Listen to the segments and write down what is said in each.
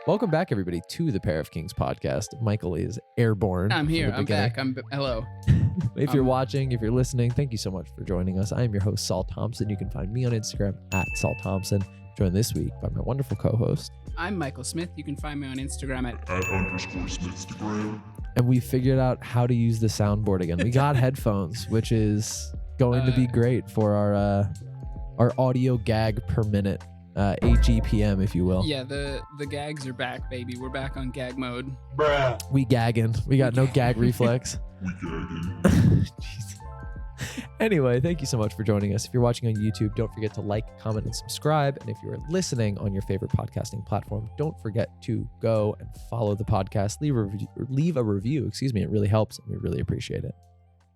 Welcome back, everybody, to the Pair of Kings podcast. Michael is airborne. I'm here. I'm back. Hello. If you're watching, if you're listening, thank you so much for joining us. I am your host, Saul Thompson. You can find me on Instagram at Saul Thompson. Joined this week by my wonderful co-host. I'm Michael Smith. You can find me on Instagram at _Smithstagram. And we figured out how to use the soundboard again. We got headphones, which is going to be great for our audio gag per minute. AGPM, if you will. Yeah, the gags are back, baby. We're back on gag mode. Bruh. We gagging. We got no gag reflex. We gagging. Anyway, thank you so much for joining us. If you're watching on YouTube, don't forget to like, comment, and subscribe. And if you're listening on your favorite podcasting platform, don't forget to go and follow the podcast. Leave a review. Excuse me. It really helps, and we really appreciate it.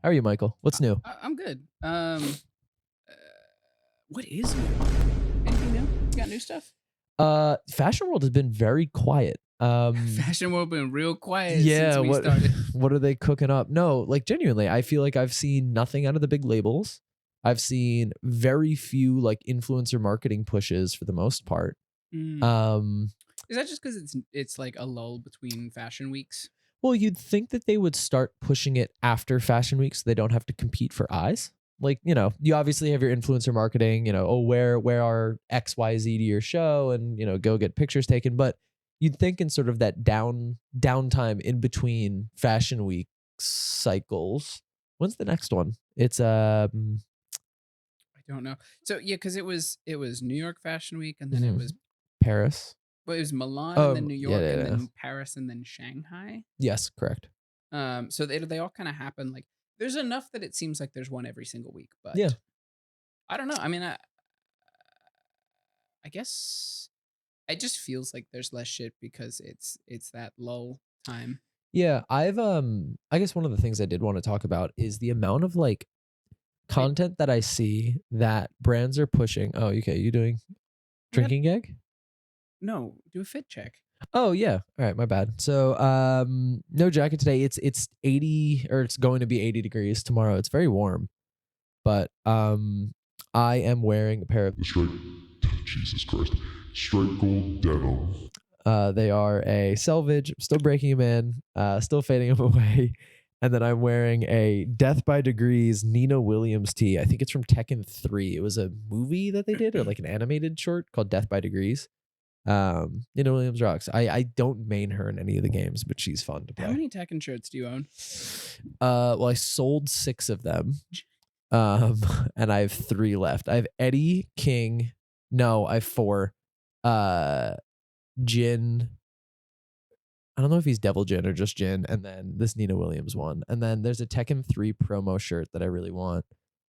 How are you, Michael? What's new? I'm good. What is new? Anything new? You got new stuff? Fashion World has been very quiet. Fashion World been real quiet yeah, since we started. What are they cooking up? No, like genuinely, I feel like I've seen nothing out of the big labels. I've seen very few like influencer marketing pushes for the most part. Is that just because it's like a lull between fashion weeks? Well, you'd think that they would start pushing it after fashion week so they don't have to compete for eyes. Like, you know, you obviously have your influencer marketing, you know, oh, wear our XYZ to your show and, you know, go get pictures taken. But you'd think in sort of that downtime in between fashion week cycles. When's the next one? It's I don't know. So yeah, because it was New York Fashion Week, and then it was Paris. Well, it was Milan, and then New York, yeah. and then Paris, and then Shanghai. Yes, correct. So they all kind of happen like. There's enough that it seems like there's one every single week, but yeah, I don't know. I mean, I guess it just feels like there's less shit because it's that lull time. Yeah, I guess one of the things I did want to talk about is the amount of like content that I see that brands are pushing. Oh, okay, you doing drinking gag? No, do a fit check. Oh yeah. All right, my bad. So no jacket today. It's 80 or it's going to be 80 degrees tomorrow. It's very warm. But I am wearing a pair of Jesus Christ. Straight gold denim. They are a selvage, still breaking them in, still fading them away. And then I'm wearing a Death by Degrees Nina Williams tee. I think it's from Tekken 3. It was a movie that they did, or like an animated short called Death by Degrees. Nina Williams rocks. I don't main her in any of the games, but she's fun to play. How many Tekken shirts do you own? Well, I sold 6 of them. And I have 3 left. I have Eddie, King. No, I have 4. Jin. I don't know if he's Devil Jin or just Jin. And then this Nina Williams one. And then there's a Tekken 3 promo shirt that I really want.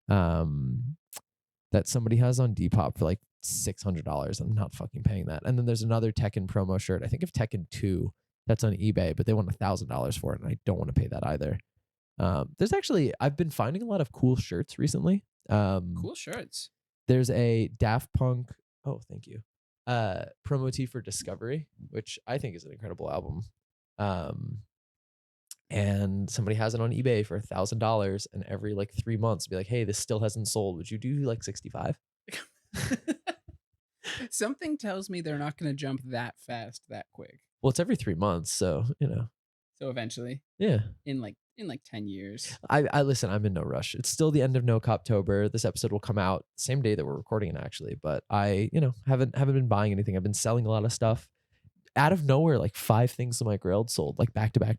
That somebody has on Depop for like $600. I'm not fucking paying that. And then there's another Tekken promo shirt. I think of Tekken 2 that's on eBay, but they want $1,000 for it, and I don't want to pay that either. There's actually, I've been finding a lot of cool shirts recently. Cool shirts. There's a Daft Punk. Oh, thank you. Promo tee for Discovery, which I think is an incredible album. And somebody has it on eBay for $1,000, and every like 3 months be like, hey, this still hasn't sold. Would you do like 65? Something tells me they're not going to jump that fast, that quick. Well, it's every 3 months, so you know. So eventually, yeah, in like 10 years. I listen. I'm in no rush. It's still the end of No Coptober. This episode will come out same day that we're recording it, actually. But I, haven't been buying anything. I've been selling a lot of stuff. Out of nowhere, like 5 things to my grilled sold like back to back,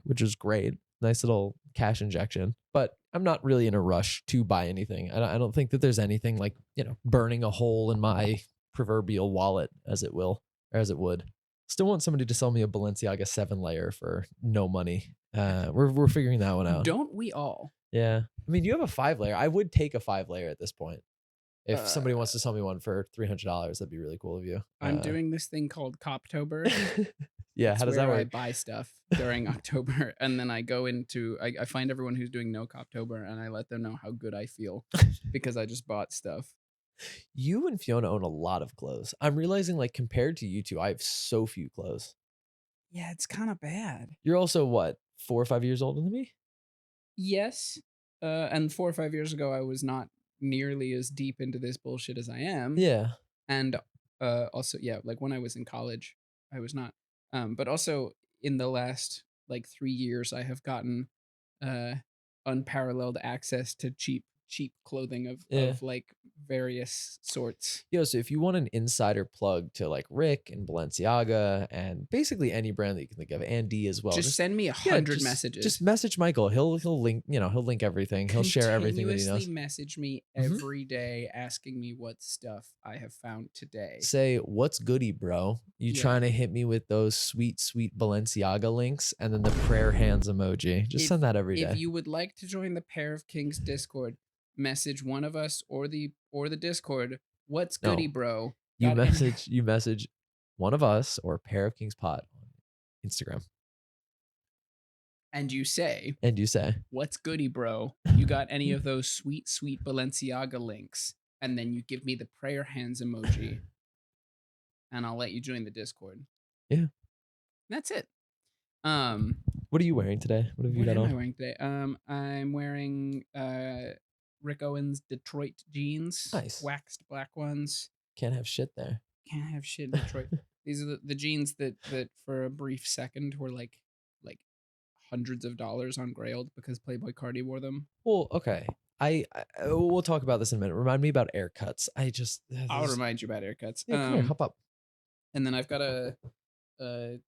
which is great. Nice little cash injection. But I'm not really in a rush to buy anything. I don't think that there's anything like, burning a hole in my proverbial wallet, as it would. Still want somebody to sell me a Balenciaga 7 layer for no money. We're figuring that one out. Don't we all? Yeah. I mean, you have a 5 layer. I would take a 5 layer at this point. If somebody wants to sell me one for $300, that'd be really cool of you. I'm doing this thing called Coptober. Yeah, how does that work? I buy stuff during October, and then I go into I find everyone who's doing No Coptober, and I let them know how good I feel because I just bought stuff. You and Fiona own a lot of clothes. I'm realizing, like, compared to you two, I have so few clothes. Yeah, it's kind of bad. You're also what, 4 or 5 years older than me? Yes, and 4 or 5 years ago, I was not nearly as deep into this bullshit as I am. Yeah. And also, yeah, like when I was in college, I was not. But also in the last like 3 years, I have gotten uh unparalleled access to cheap clothing Yeah. of like various sorts. Yo, so if you want an insider plug to like Rick and Balenciaga and basically any brand that you can think of, and D as well, Just send me a yeah, hundred messages. just message Michael. He'll link, he'll link everything. He'll share everything that he Continuously knows. message me Mhm. every day asking me what stuff I have found today. Say, what's goody, bro? You Yeah. trying to hit me with those sweet, sweet Balenciaga links and then the prayer hands emoji. Just send that every If day. you would like to join the Pair of Kings Discord, message one of us or the Discord. What's No. goody, bro? You Got any- message one of us or Pair of Kings Pod on Instagram. and you say, "What's goody, bro? You got any of those sweet, sweet Balenciaga links?" And then you give me the prayer hands emoji, and I'll let you join the Discord. Yeah. That's it. What are you wearing today? What have you What got am I on? wearing today? I'm wearing Rick Owens Detroit jeans, Nice. waxed black ones. Can't have shit there. Can't have shit in Detroit. These are the jeans that for a brief second were like hundreds of dollars on Grailed because Playboy Cardi wore them. Well, okay. I we'll talk about this in a minute. Remind me about haircuts. I'll remind you about haircuts. Yeah, come here, hop up. And then I've got a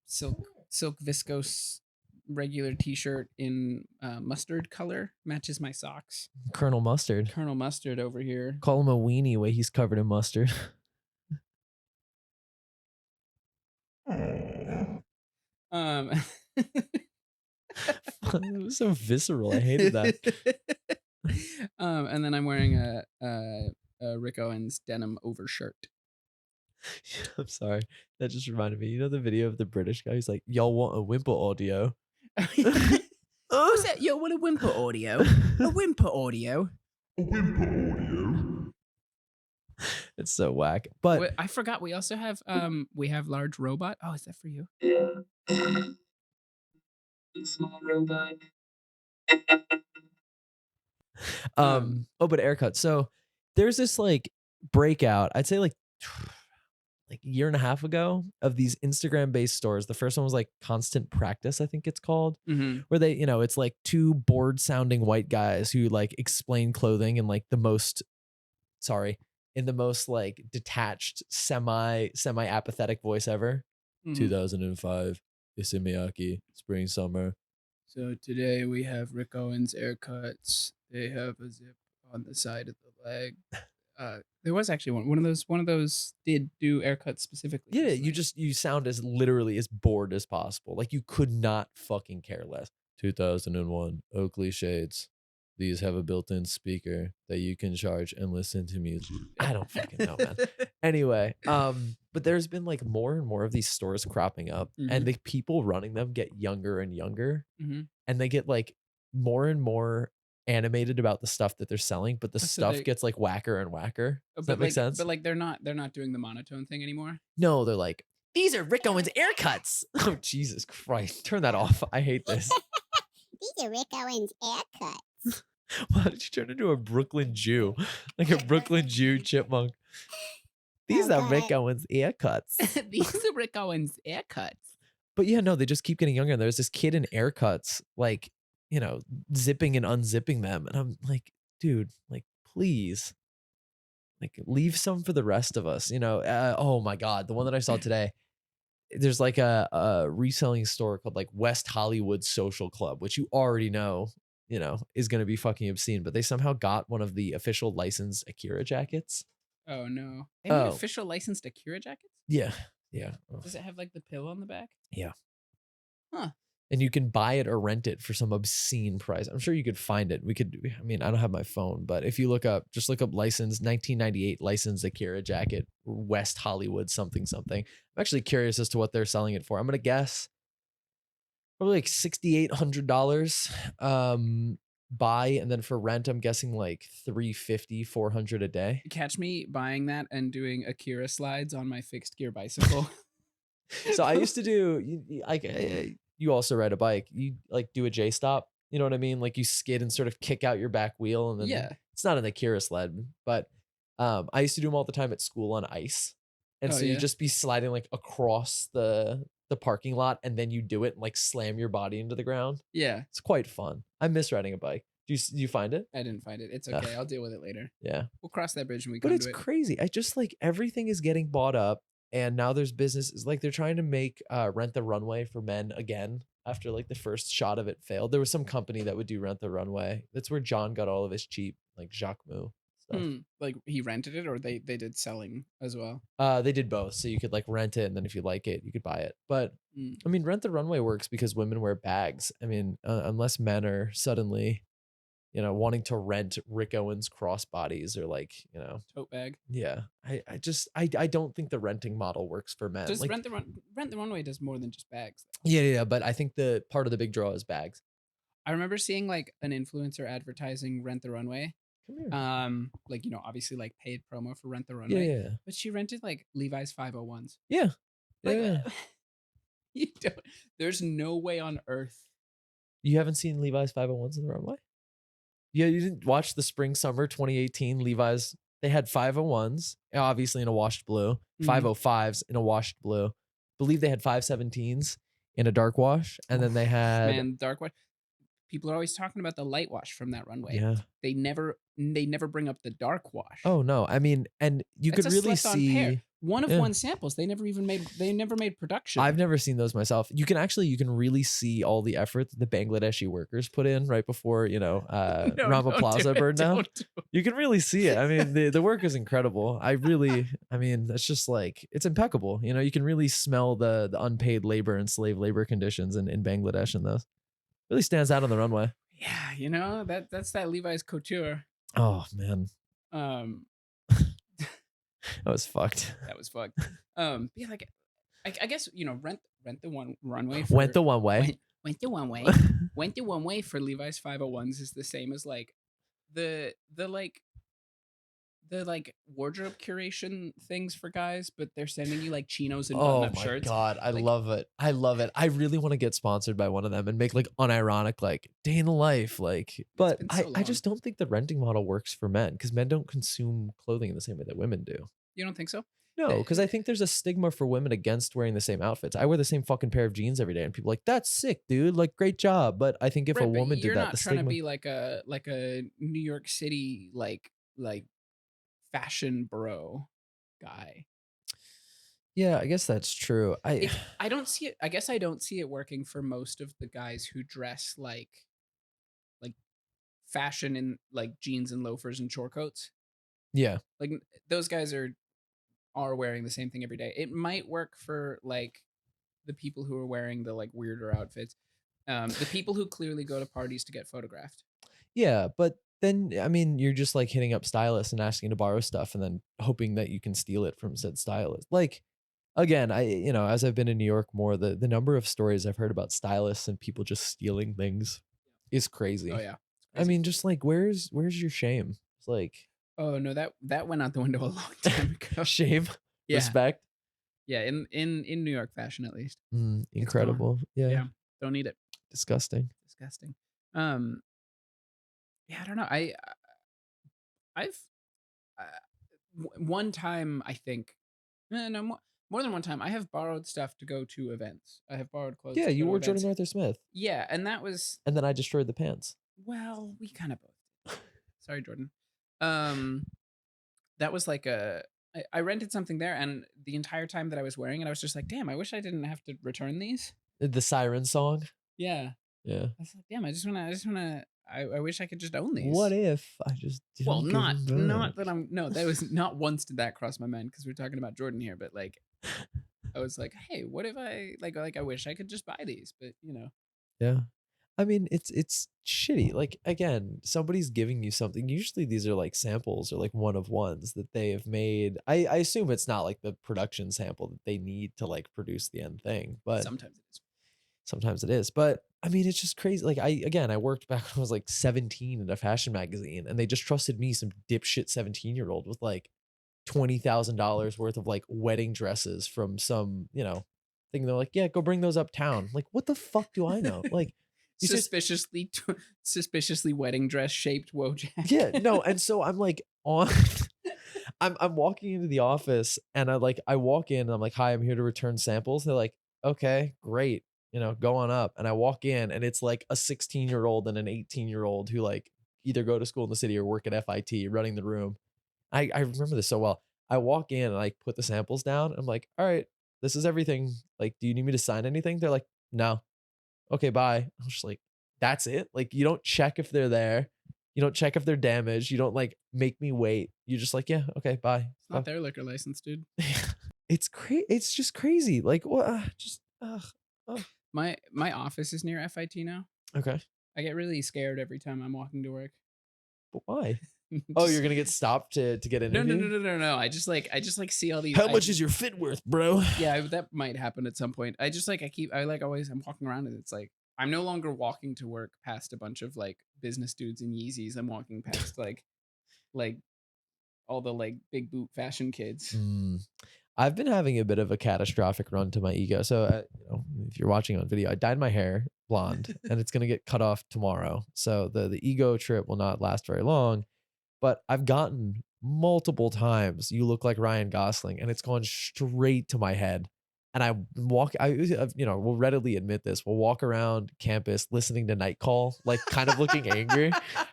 silk viscose regular t-shirt in mustard color, matches my socks. Colonel Mustard. Colonel Mustard over here. Call him a weenie way he's covered in mustard. It was so visceral. I hated that. And then I'm wearing a Rick Owens denim overshirt. I'm sorry. That just reminded me. You know the video of the British guy who's like, "Y'all want a whimper audio?" What's that? Yo, what a whimper audio? A whimper audio. A whimper audio. It's so whack. But Wait, I forgot we also have large robot. Oh, is that for you? Small robot. but haircut. So there's this like breakout, I'd say like a year and a half ago, of these Instagram based stores. The first one was like Constant Practice, I think it's called, where they, it's like two bored sounding white guys who like explain clothing in like the most like detached, semi apathetic voice ever. 2005 Isimiaki, spring summer. So today we have Rick Owens haircuts. They have a zip on the side of the leg. There was actually one of those did do haircuts specifically. Yeah, you sound as literally as bored as possible. Like you could not fucking care less. 2001 Oakley shades. These have a built-in speaker that you can charge and listen to music. I don't fucking know, man. Anyway, but there's been like more and more of these stores cropping up, and the people running them get younger and younger, and they get like more and more animated about the stuff that they're selling, but the stuff gets like whacker and whacker. Does that make sense? But like they're not doing the monotone thing anymore. No, they're like, these are Rick Owens haircuts. Oh, Jesus Christ. Turn that off. I hate this. These are Rick Owens haircuts. Why did you turn into a Brooklyn Jew? Like a Brooklyn Jew chipmunk. These are Rick Owens haircuts. These are Rick Owens haircuts. But yeah, no, they just keep getting younger. There's this kid in haircuts, like, zipping and unzipping them. And I'm like, dude, like, please. Like, leave some for the rest of us. Oh my God. The one that I saw today. There's like a reselling store called like West Hollywood Social Club, which you already know, is going to be fucking obscene, but they somehow got one of the official licensed Akira jackets. Oh no. They made official licensed Akira jackets? Yeah. Yeah. Does it have like the pill on the back? Yeah. Huh. And you can buy it or rent it for some obscene price. I'm sure you could find it. I don't have my phone, but if you look up licensed 1998 licensed Akira jacket, West Hollywood something. I'm actually curious as to what they're selling it for. I'm going to guess probably like $6,800 buy, and then for rent, I'm guessing like $350, $400 a day. Catch me buying that and doing Akira slides on my fixed gear bicycle. So I used to do, you also ride a bike. You like do a J stop. You know what I mean? Like you skid and sort of kick out your back wheel and then It's not an Akira sled, but I used to do them all the time at school on ice. And Oh, so you yeah? just be sliding like across the parking lot, and then you do it and like slam your body into the ground. Yeah. It's quite fun. I miss riding a bike. Do you find it? I didn't find it. It's Ugh. okay. I'll deal with it later. Yeah. We'll cross that bridge when we But come it's to it. crazy. I just like everything is getting bought up, and now there's businesses like they're trying to make Rent the Runway for men again after like the first shot of it failed. There was some company that would do Rent the Runway. That's where John got all of his cheap like Jacquemus stuff. Like he rented it, or they did selling as well? They did both, so you could like rent it, and then if you like it, you could buy it. But Mm. I mean, Rent the Runway works because women wear bags. I mean, unless men are suddenly, wanting to rent Rick Owens crossbodies or like, Tote bag. yeah. I don't think the renting model works for men. Does Like, Rent the Runway does more than just bags, though. yeah, but I think the part of the big draw is bags. I remember seeing like an influencer advertising Rent the Runway. Come here. Like, obviously like paid promo for Rent the Yeah, Runway. yeah, But she rented like Levi's 501s. yeah. Like, Yeah. you don't, there's no way on earth. You haven't seen Levi's 501s in the runway? Yeah, you didn't watch the spring summer 2018 Levi's. They had 501s, obviously in a washed blue, 505s in a washed blue. Believe they had 517s in a dark wash, and then they had Man, dark wash. People are always talking about the light wash from that runway. yeah. They never bring up the dark wash. Oh no, I mean, and you That's could a really slept-on pair. see One of yeah. one samples. They never made production. I've never seen those myself. You can really see all the effort that the Bangladeshi workers put in right before, Rama Plaza burned down. You can really see it. I mean, the work is incredible. I mean, it's just like, it's impeccable. You can really smell the unpaid labor and slave labor conditions in Bangladesh in those. Really stands out on the runway. Yeah, that's that Levi's couture. Oh man. That was fucked. That was fucked. Yeah, like I guess rent the one runway. Went the one way. Went the one way. Went the one way for Levi's 501s is the same as like the wardrobe curation things for guys, but they're sending you like chinos and button-up shirts. Oh my god, I Like- love it. I love it. I really want to get sponsored by one of them and make like unironic like day in the life like. But been so I just don't think the renting model works for men because men don't consume clothing in the same way that women do. You don't think so? No, because I think there's a stigma for women against wearing the same outfits. I wear the same fucking pair of jeans every day, and people are like, "That's sick, dude! Like, great job." But I think if a Right, but woman did you're that, not the trying stigma. to be like a New York City like fashion bro guy. Yeah, I guess that's true. I don't see it. I guess I don't see it working for most of the guys who dress like fashion in like jeans and loafers and short coats. yeah, Like those guys are wearing the same thing every day. It might work for like the people who are wearing the like weirder outfits. The people who clearly go to parties to get photographed. yeah, but then I mean, you're just like hitting up stylists and asking to borrow stuff, and then hoping that you can steal it from said stylist. Like, again, as I've been in New York more, the number of stories I've heard about stylists and people just stealing things is crazy. Oh yeah. I mean, just like where's your shame? It's like Oh no, that went out the window a long time ago. shame, Yeah. respect. Yeah, in New York fashion at least. Incredible. Yeah. Yeah. Don't need it. Disgusting. Disgusting. Yeah, I don't know. I've one time I think no more than one time I have borrowed stuff to go to events. I have borrowed clothes. Yeah, to you go to wore Jordan events. Arthur Smith, Yeah, and that was and then I destroyed the pants. well, we kind of both. Sorry, Jordan. That was like I rented something there, and the entire time that I was wearing it, I was just like, damn, I wish I didn't have to return these. The siren song. Yeah. Yeah. I was like, damn, I just wanna I wish I could just own these. What if I just didn't Well, give not them not back? that I'm no, that was not once did that cross my mind because we're talking about Jordan here, but like I was like, hey, what if I like I wish I could just buy these, but Yeah. I mean, it's shitty. Like, again, somebody's giving you something. Usually these are like samples or like one of ones that they have made. I assume it's not like the production sample that they need to like produce the end thing, but sometimes it is. sometimes it is. But I mean, it's just crazy. Like I worked back when I was like 17 in a fashion magazine, and they just trusted me, some dipshit 17-year-old with like $20,000 worth of like wedding dresses from some, thing. They're like, yeah, go bring those uptown. Like, what the fuck do I know? Like, suspiciously wedding dress shaped Wojak. Yeah, no, and so I'm like on I'm walking into the office and I walk in and I'm like, "Hi, I'm here to return samples." They're like, "Okay, great. Go on up." And I walk in and it's like a 16-year-old and an 18-year-old who like either go to school in the city or work at FIT running the room. I remember this so well. I walk in and I put the samples down. I'm like, "All right, this is everything. Like, do you need me to sign anything?" They're like, "No." Okay, bye. I was just like, that's it? Like, you don't check if they're there. You don't check if they're damaged. You don't like make me wait. You're just like, yeah, okay, bye. It's not their liquor license, dude. It's crazy. It's just crazy. Like, what? My office is near FIT now. Okay. I get really scared every time I'm walking to work. But why? Oh, you're gonna get stopped to get interviewed? No. I just like see all these. How much is your fit worth, bro? Yeah, that might happen at some point. I just I'm walking around and it's like I'm no longer walking to work past a bunch of like business dudes in Yeezys. I'm walking past like all the like big boot fashion kids. I've been having a bit of a catastrophic run to my ego. So, if you're watching on video, I dyed my hair blonde and it's going to get cut off tomorrow. So the ego trip will not last very long, but I've gotten multiple times, "You look like Ryan Gosling," and it's gone straight to my head. And we'll readily admit this. We'll walk around campus listening to Nightcall, like kind of looking angry.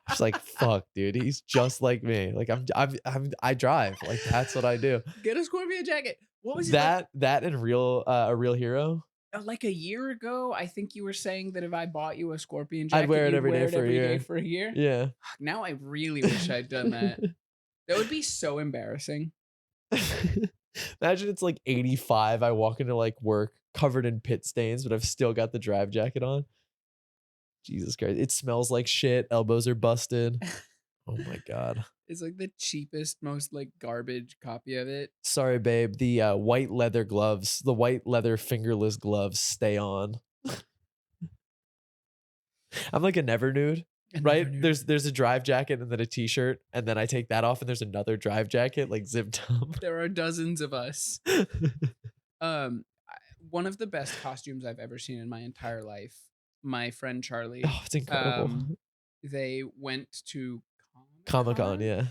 Just like, fuck, dude, he's just like me. Like I drive. Like that's what I do. Get a Scorpion jacket. What was that? That and a real hero. Like a year ago, I think you were saying that if I bought you a Scorpion jacket, I'd wear it every day for a year. Yeah. Now I really wish I'd done that. That would be so embarrassing. Imagine it's like 85. I walk into like work covered in pit stains, but I've still got the drive jacket on. Jesus Christ. It smells like shit. Elbows are busted. Oh my God. It's like the cheapest, most like garbage copy of it. Sorry, babe. The white leather gloves, the white leather fingerless gloves stay on. I'm like a never nude. Right? There's a drive jacket and then a t-shirt, and then I take that off and there's another drive jacket like zipped up. There are dozens of us. One of the best costumes I've ever seen in my entire life. My friend Charlie. Oh, it's incredible. They went to Comic-Con, yeah.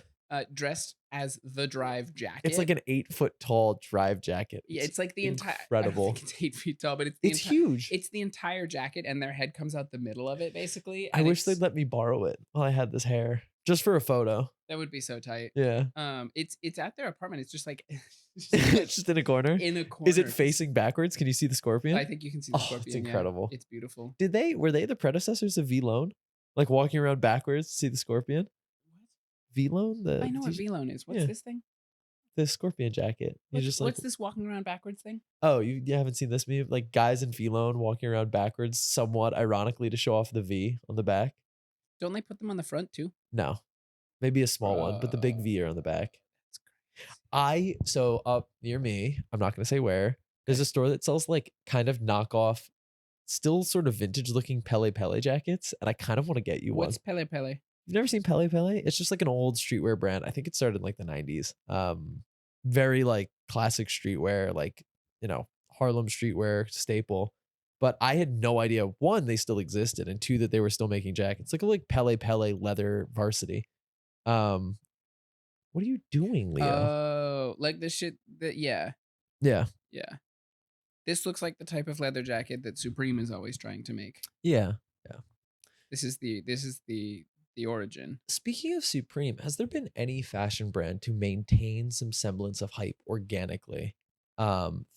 Dressed as the drive jacket. It's like an 8-foot tall drive jacket. Yeah, it's like the entire. Incredible. I don't think it's 8 feet tall, but it's huge. It's the entire jacket, and their head comes out the middle of it, basically. I wish they'd let me borrow it while I had this hair, just for a photo. That would be so tight. Yeah. It's at their apartment. It's just like it's just in a corner. In a corner. Is it facing backwards? Can you see the scorpion? I think you can see the scorpion. It's incredible. Yeah. It's beautiful. Were they the predecessors of V-Lone? Like walking around backwards to see the scorpion? V-Lone? I know what V-Lone is. What's this thing? The scorpion jacket. What's this walking around backwards thing? Oh, you haven't seen this meme? Like guys in V-Lone walking around backwards, somewhat ironically to show off the V on the back. Don't they put them on the front too? No. Maybe a small one, but the big V are on the back. So up near me, I'm not going to say where, there's a store that sells like kind of knockoff, still sort of vintage looking Pele Pele jackets. And I kind of want to get you one. What's Pele Pele? You've never seen Pele Pele? It's just like an old streetwear brand. I think it started in like the 90s. Very like classic streetwear, like, Harlem streetwear staple. But I had no idea, one, they still existed, and two, that they were still making jackets. Look at like Pele Pele leather varsity. What are you doing, Leo? Oh, like the shit that, yeah. Yeah. Yeah. This looks like the type of leather jacket that Supreme is always trying to make. Yeah. Yeah. This is the origin. Speaking of Supreme, has there been any fashion brand to maintain some semblance of hype organically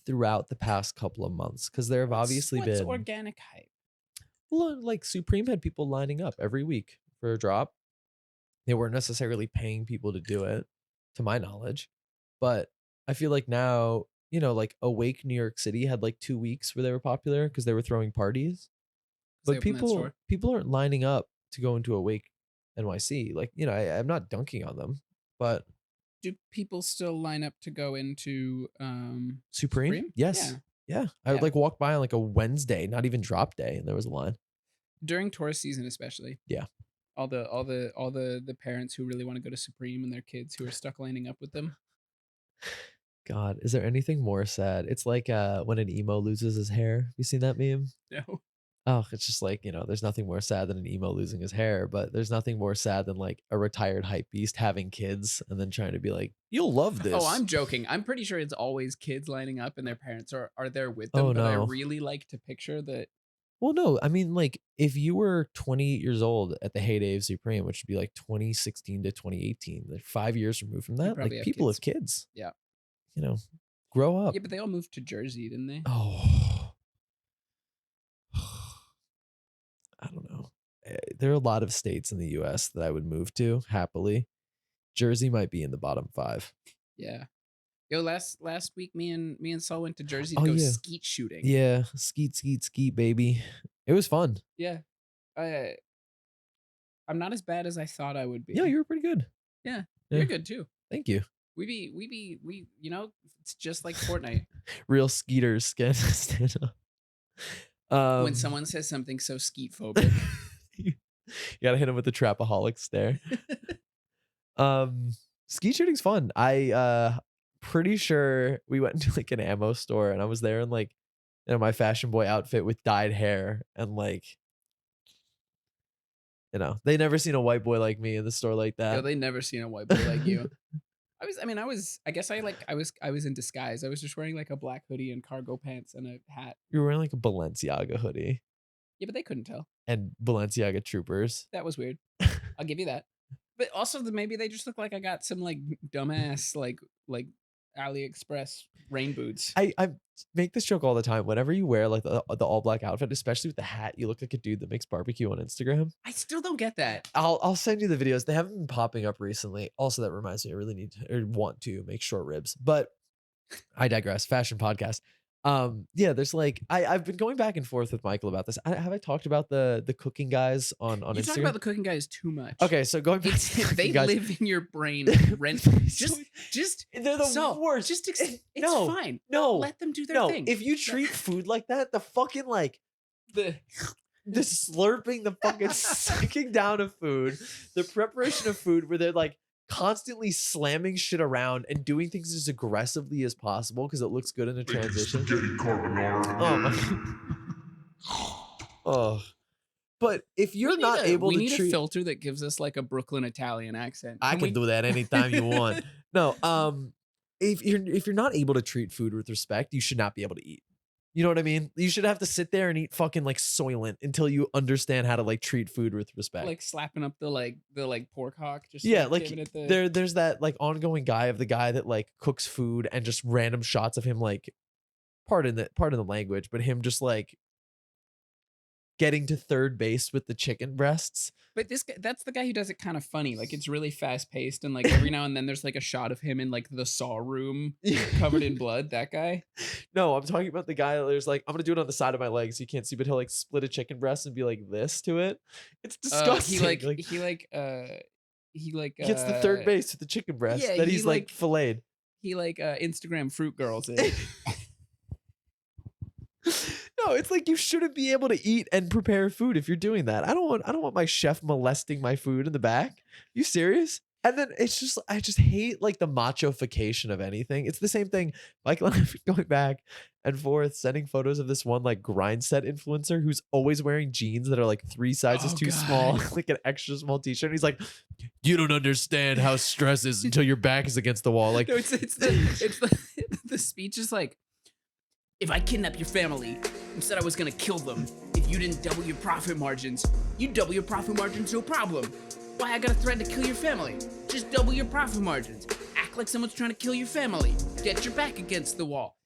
throughout the past couple of months? Because there have obviously been organic hype. Well, like Supreme had people lining up every week for a drop. They weren't necessarily paying people to do it, to my knowledge. But I feel like now, like Awake New York City had like 2 weeks where they were popular because they were throwing parties. But people aren't lining up to go into Awake NYC. Like, I'm not dunking on them, but do people still line up to go into Supreme? Yes. Yeah. I would like walk by on like a Wednesday, not even drop day, and there was a line. During tourist season especially. Yeah. All the parents who really want to go to Supreme and their kids who are stuck lining up with them. God, is there anything more sad? It's like when an emo loses his hair. You seen that meme? No. Oh, it's just like, there's nothing more sad than an emo losing his hair, but there's nothing more sad than like a retired hype beast having kids and then trying to be like, you'll love this. Oh, I'm joking. I'm pretty sure it's always kids lining up and their parents are there with them. Oh, but I no. really like to picture that. Well, no, I mean, like, if you were 28 years old at the heyday of Supreme, which would be like 2016 to 2018, like 5 years removed from that, like probably have people kids. have kids. Yeah. Grow up. Yeah, but they all moved to Jersey, didn't they? Oh, I don't know. There are a lot of states in the US that I would move to happily. Jersey might be in the bottom 5. Yeah. Yo, last week, me and Saul went to Jersey to Oh, go yeah. skeet shooting. Yeah, skeet, baby. It was fun. Yeah. I'm not as bad as I thought I would be. Yeah, you were pretty good. Yeah. Yeah. You're good too. Thank you. We it's just like Fortnite. Real skeeters can stand up. When someone says something so skeet phobic. You gotta hit him with the trapaholic stare. Skeet shooting's fun. I pretty sure we went into like an ammo store and I was there in like my fashion boy outfit with dyed hair and like they never seen a white boy like me in the store like that. Yo, they never seen a white boy like you. I was in disguise. I was just wearing like a black hoodie and cargo pants and a hat. You were wearing like a Balenciaga hoodie. Yeah, but they couldn't tell. And Balenciaga troopers. That was weird. I'll give you that. But also, maybe they just look like I got some like dumbass like AliExpress rain boots. I make this joke all the time. Whenever you wear like the all black outfit, especially with the hat, you look like a dude that makes barbecue on Instagram. I still don't get that. I'll send you the videos. They haven't been popping up recently. Also, that reminds me, I really need to, or want to make short ribs. But I digress. Fashion podcast. Yeah, there's like I've been going back and forth with Michael about this. Have I talked about the cooking guys on You Instagram? talk about the cooking guys too much. Okay, so going back to the they guys, live in your brain rent. just they're the worst. It's no, fine. No, let them do their thing. If you treat food like that, the fucking like the slurping, the fucking sucking down of food, the preparation of food where they're like constantly slamming shit around and doing things as aggressively as possible because it looks good in a transition. Spaghetti carbonara. Oh my. Oh. But if you're not able to treat, we need a filter that gives us like a Brooklyn Italian accent. I can do that anytime you want. No, if you're not able to treat food with respect, you should not be able to eat. You know what I mean? You should have to sit there and eat fucking like Soylent until you understand how to like treat food with respect. Like slapping up the pork hawk. Just yeah, like giving it there's that like ongoing guy of the guy that like cooks food and just random shots of him like, pardon the language, but him just like getting to third base with the chicken breasts. But that's the guy who does it kind of funny. Like it's really fast paced and like every now and then there's like a shot of him in like the saw room covered in blood. That guy. No, I'm talking about the guy that there's like, I'm gonna do it on the side of my leg so you can't see, but he'll like split a chicken breast and be like this to it. It's disgusting. He gets the third base with the chicken breast that he's like filleted. He Instagram fruit girls it. No, it's like you shouldn't be able to eat and prepare food if you're doing that. I don't want my chef molesting my food in the back. You serious? And then it's just, I just hate like the machofication of anything. It's the same thing. Michael and I have been going back and forth, sending photos of this one like grind set influencer who's always wearing jeans that are like 3 sizes too small, like an extra small t-shirt. And he's like, you don't understand how stress is until your back is against the wall. Like, no, it's the speech is like, if I kidnap your family and said I was gonna kill them, if you didn't double your profit margins, you double your profit margins, no problem. Why I gotta threaten to kill your family? Just double your profit margins. Act like someone's trying to kill your family. Get your back against the wall.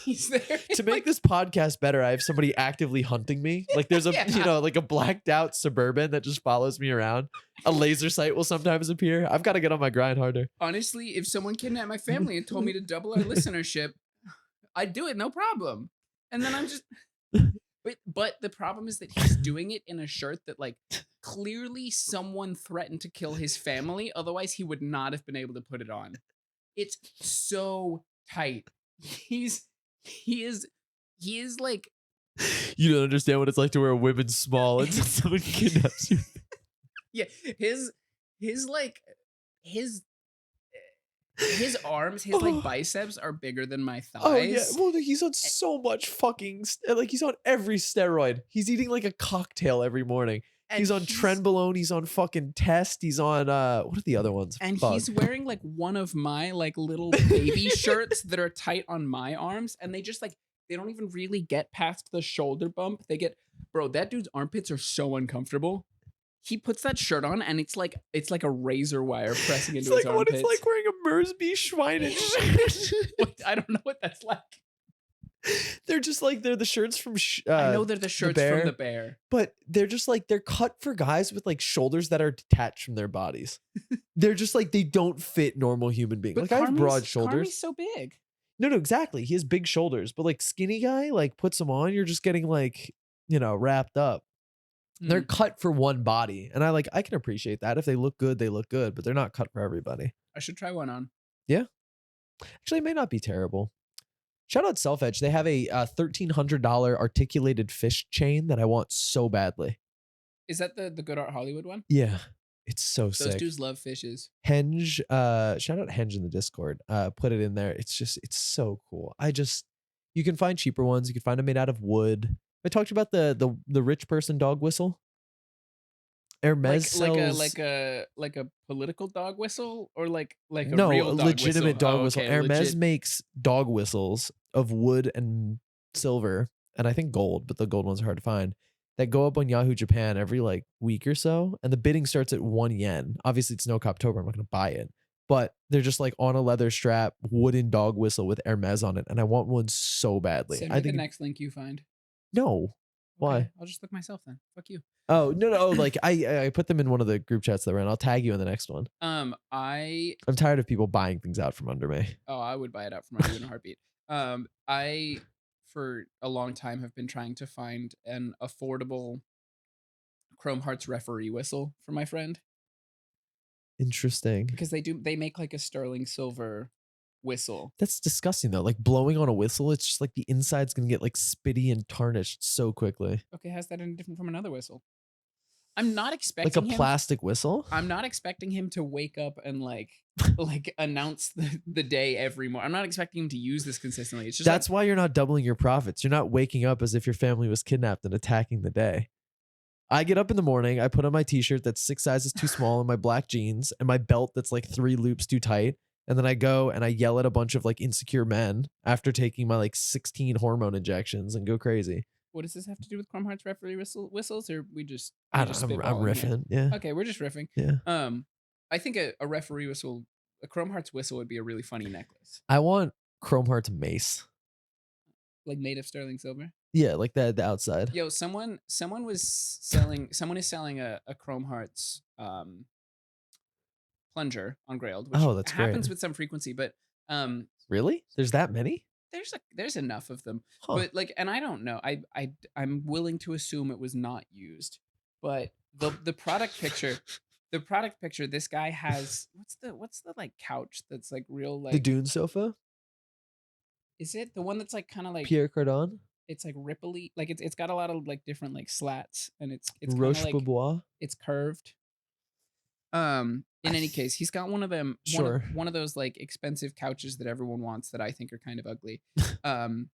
He's there. To make this podcast better, I have somebody actively hunting me. Like there's a like a blacked out Suburban that just follows me around. A laser sight will sometimes appear. I've got to get on my grind harder. Honestly, if someone kidnapped my family and told me to double our listenership, I'd do it, no problem. And then I'm just but the problem is that he's doing it in a shirt that like clearly someone threatened to kill his family, otherwise he would not have been able to put it on. It's so tight. He is like, you don't understand what it's like to wear a women's small until someone kidnaps you. Yeah, his His arms, his like biceps are bigger than my thighs. Oh yeah, well he's on so much fucking like he's on every steroid. He's eating like a cocktail every morning. And He's on trenbolone. He's on fucking test. He's on what are the other ones? And Fuck. he's wearing like one of my like little baby shirts that are tight on my arms, and they just like they don't even really get past the shoulder bump. They get, bro. That dude's armpits are so uncomfortable. He puts that shirt on, and it's like a razor wire pressing into his armpits. It's like wearing a Mersby Schweinich shirt. I don't know what that's like. They're just like they're the shirts from. I know they're the shirts from the Bear, but they're just like they're cut for guys with like shoulders that are detached from their bodies. They're just like they don't fit normal human beings. Like I have broad shoulders. Carmi's so big. No, exactly. He has big shoulders, but like skinny guy, like puts them on, you're just getting like wrapped up. They're cut for one body, and I can appreciate that. If they look good, they look good, but they're not cut for everybody. I should try one on. Yeah, actually, it may not be terrible. Shout out Self Edge. They have a $1,300 articulated fish chain that I want so badly. Is that the Good Art Hollywood one? Yeah, it's so sick. Those dudes love fishes. Henge, shout out Henge in the Discord. Put it in there. It's so cool. You can find cheaper ones. You can find them made out of wood. I talked about the rich person dog whistle. Hermes sells like a political dog whistle, or like a no, real dog legitimate whistle? dog whistle. Okay, Hermes makes dog whistles of wood and silver, and I think gold, but the gold ones are hard to find. That go up on Yahoo Japan every like week or so, and the bidding starts at 1 yen. Obviously, it's no October. I'm not going to buy it, but they're just like on a leather strap, wooden dog whistle with Hermes on it, and I want one so badly. Send me the next link you find. No. Why? Okay, I'll just look myself then. Fuck you. Oh, no. Like I put them in one of the group chats that we're in. I'll tag you in the next one. I'm tired of people buying things out from under me. Oh, I would buy it out from under you in a heartbeat. I for a long time have been trying to find an affordable Chrome Hearts referee whistle for my friend. Interesting. Because they make like a sterling silver whistle. That's disgusting though. Like blowing on a whistle, it's just like the inside's gonna get like spitty and tarnished so quickly. Okay, how's that any different from another whistle? I'm not expecting like a plastic whistle. I'm not expecting him to wake up and like announce the day every morning. I'm not expecting him to use this consistently. It's just that's why you're not doubling your profits. You're not waking up as if your family was kidnapped and attacking the day. I get up in the morning, I put on my t-shirt that's 6 sizes too small and my black jeans and my belt that's like 3 loops too tight. And then I go and I yell at a bunch of like insecure men after taking my like 16 hormone injections and go crazy. What does this have to do with Chrome Hearts referee whistles, or we just? I'm riffing. Yeah. Okay, we're just riffing. Yeah. I think a referee whistle, a Chrome Hearts whistle, would be a really funny necklace. I want Chrome Hearts mace. Like made of sterling silver. Yeah, like the outside. Yo, someone is selling a Chrome Hearts plunger on Grailed, which that's happens great. with some frequency, but really? There's that many? There's enough of them. But like, and I don't know. I'm willing to assume it was not used. But the product picture, this guy has what's the like couch that's like real like the Dune sofa? Is it the one that's like kind of like Pierre Cardin? It's like ripply, like it's got a lot of like different like slats, and it's Roche like, Bobois. It's curved. In any case, he's got one of them. Sure. One of those like expensive couches that everyone wants that I think are kind of ugly. And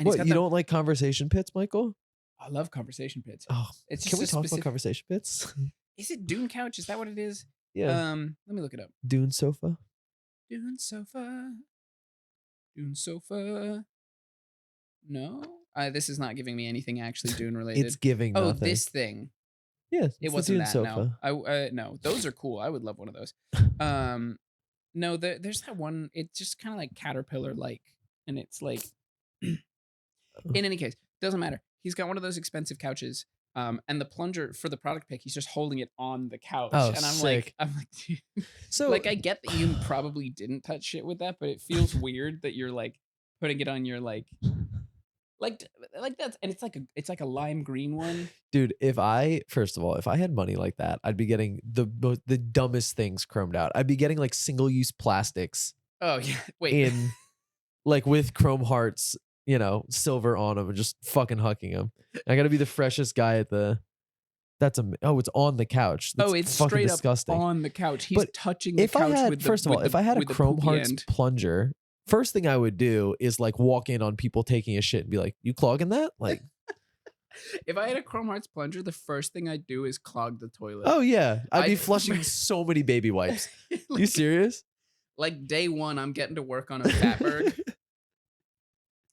what, you don't like conversation pits, Michael? I love conversation pits. Oh, it's can we talk about conversation pits? Is it Dune couch? Is that what it is? Yeah. Let me look it up. Dune sofa. Dune sofa. Dune sofa. No, this is not giving me anything actually Dune related. It's giving nothing. Oh, this thing. Yeah, it wasn't Dune that. sofa. No, no, those are cool. I would love one of those. No, there's that one. It's just kind of like caterpillar like, and it's like. In any case, doesn't matter. He's got one of those expensive couches. And the plunger for the product pick, he's just holding it on the couch. Oh, and I'm sick. like, dude. So like, I get that you probably didn't touch shit with that, but it feels weird that you're like putting it on your like that's, and it's like a lime green one. Dude, first of all, if I had money like that, I'd be getting the dumbest things chromed out. I'd be getting like single-use plastics. Oh yeah, wait. In like with Chrome Hearts, silver on them and just fucking hucking them. I got to be the freshest guy at the That's it's on the couch. That's it's fucking straight disgusting. up on the couch. He's But touching the if I couch had, with the first of all, if I had a with the Chrome poopy Hearts end. plunger, first thing I would do is like walk in on people taking a shit and be like, "You clogging that?" Like, If I had a Chrome Hearts plunger, the first thing I'd do is clog the toilet. oh yeah, I'd be I'd- flushing so many baby wipes. You Like- serious? Like day one, I'm getting to work on a fatberg.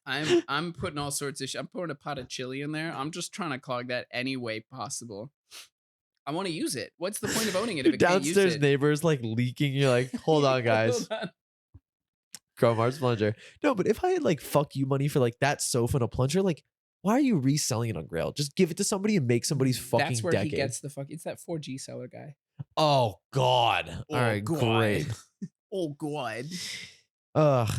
I'm putting all sorts of shit. I'm pouring a pot of chili in there. I'm just trying to clog that any way possible. I want to use it. What's the point of owning it if Your it can't use downstairs it? neighbors like leaking. You're like, hold on, guys. Hold on. Chrome Hearts plunger. No, but if I had like fuck you money for like that sofa and a plunger, like, why are you reselling it on Grail? Just give it to somebody and make somebody's fucking That's where decade. he gets the fuck. It's that 4G seller guy. Oh God! All right, great. Oh God.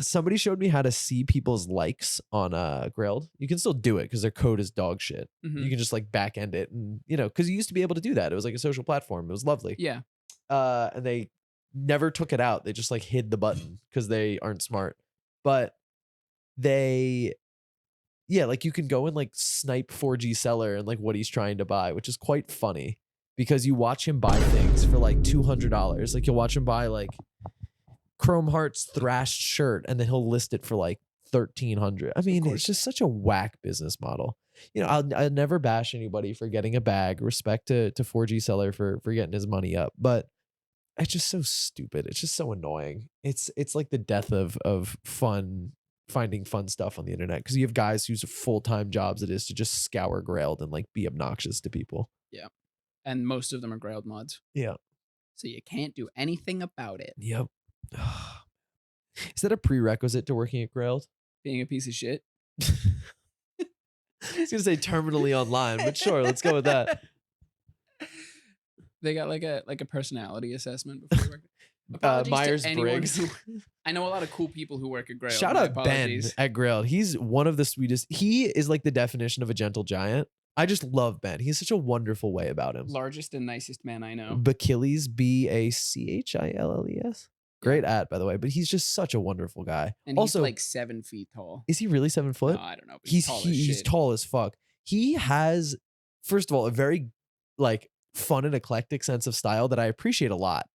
Somebody showed me how to see people's likes on Grailed. You can still do it because their code is dog shit. Mhm. You can just like back end it, and because you used to be able to do that. It was like a social platform. It was lovely. Yeah. And they never took it out. They just like hid the button because they aren't smart. But like you can go and like snipe 4G seller and like what he's trying to buy, which is quite funny because you watch him buy things for like $200. Like you'll watch him buy like Chrome Hearts thrashed shirt and then he'll list it for like 1,300. I mean, it's just such a whack business model. I'll never bash anybody for getting a bag. Respect to 4G seller for getting his money up, but it's just so stupid. It's just so annoying. It's like the death of finding fun stuff on the internet because you have guys whose full-time jobs it is to just scour Grailed and like be obnoxious to people. Yeah. And most of them are Grailed mods. Yeah. So you can't do anything about it. Yep. Is that a prerequisite to working at Grailed? Being a piece of shit. I was gonna say terminally online, but sure, let's go with that. They got like a personality assessment before you work. Apologies to anyone Myers-Briggs. I know a lot of cool people who work at Grail. Shout My out Ben apologies. at Grailed. He's one of the sweetest. He is like the definition of a gentle giant. I just love Ben. He has such a wonderful way about him. Largest and nicest man I know. Bachilles, Bachilles. Great at, by the way, but he's just such a wonderful guy. And Also, he's like 7 feet tall. is he really 7 foot? No, I don't know. But he's tall as he's shit. tall as fuck. He has, first of all, a very like fun and eclectic sense of style that I appreciate a lot.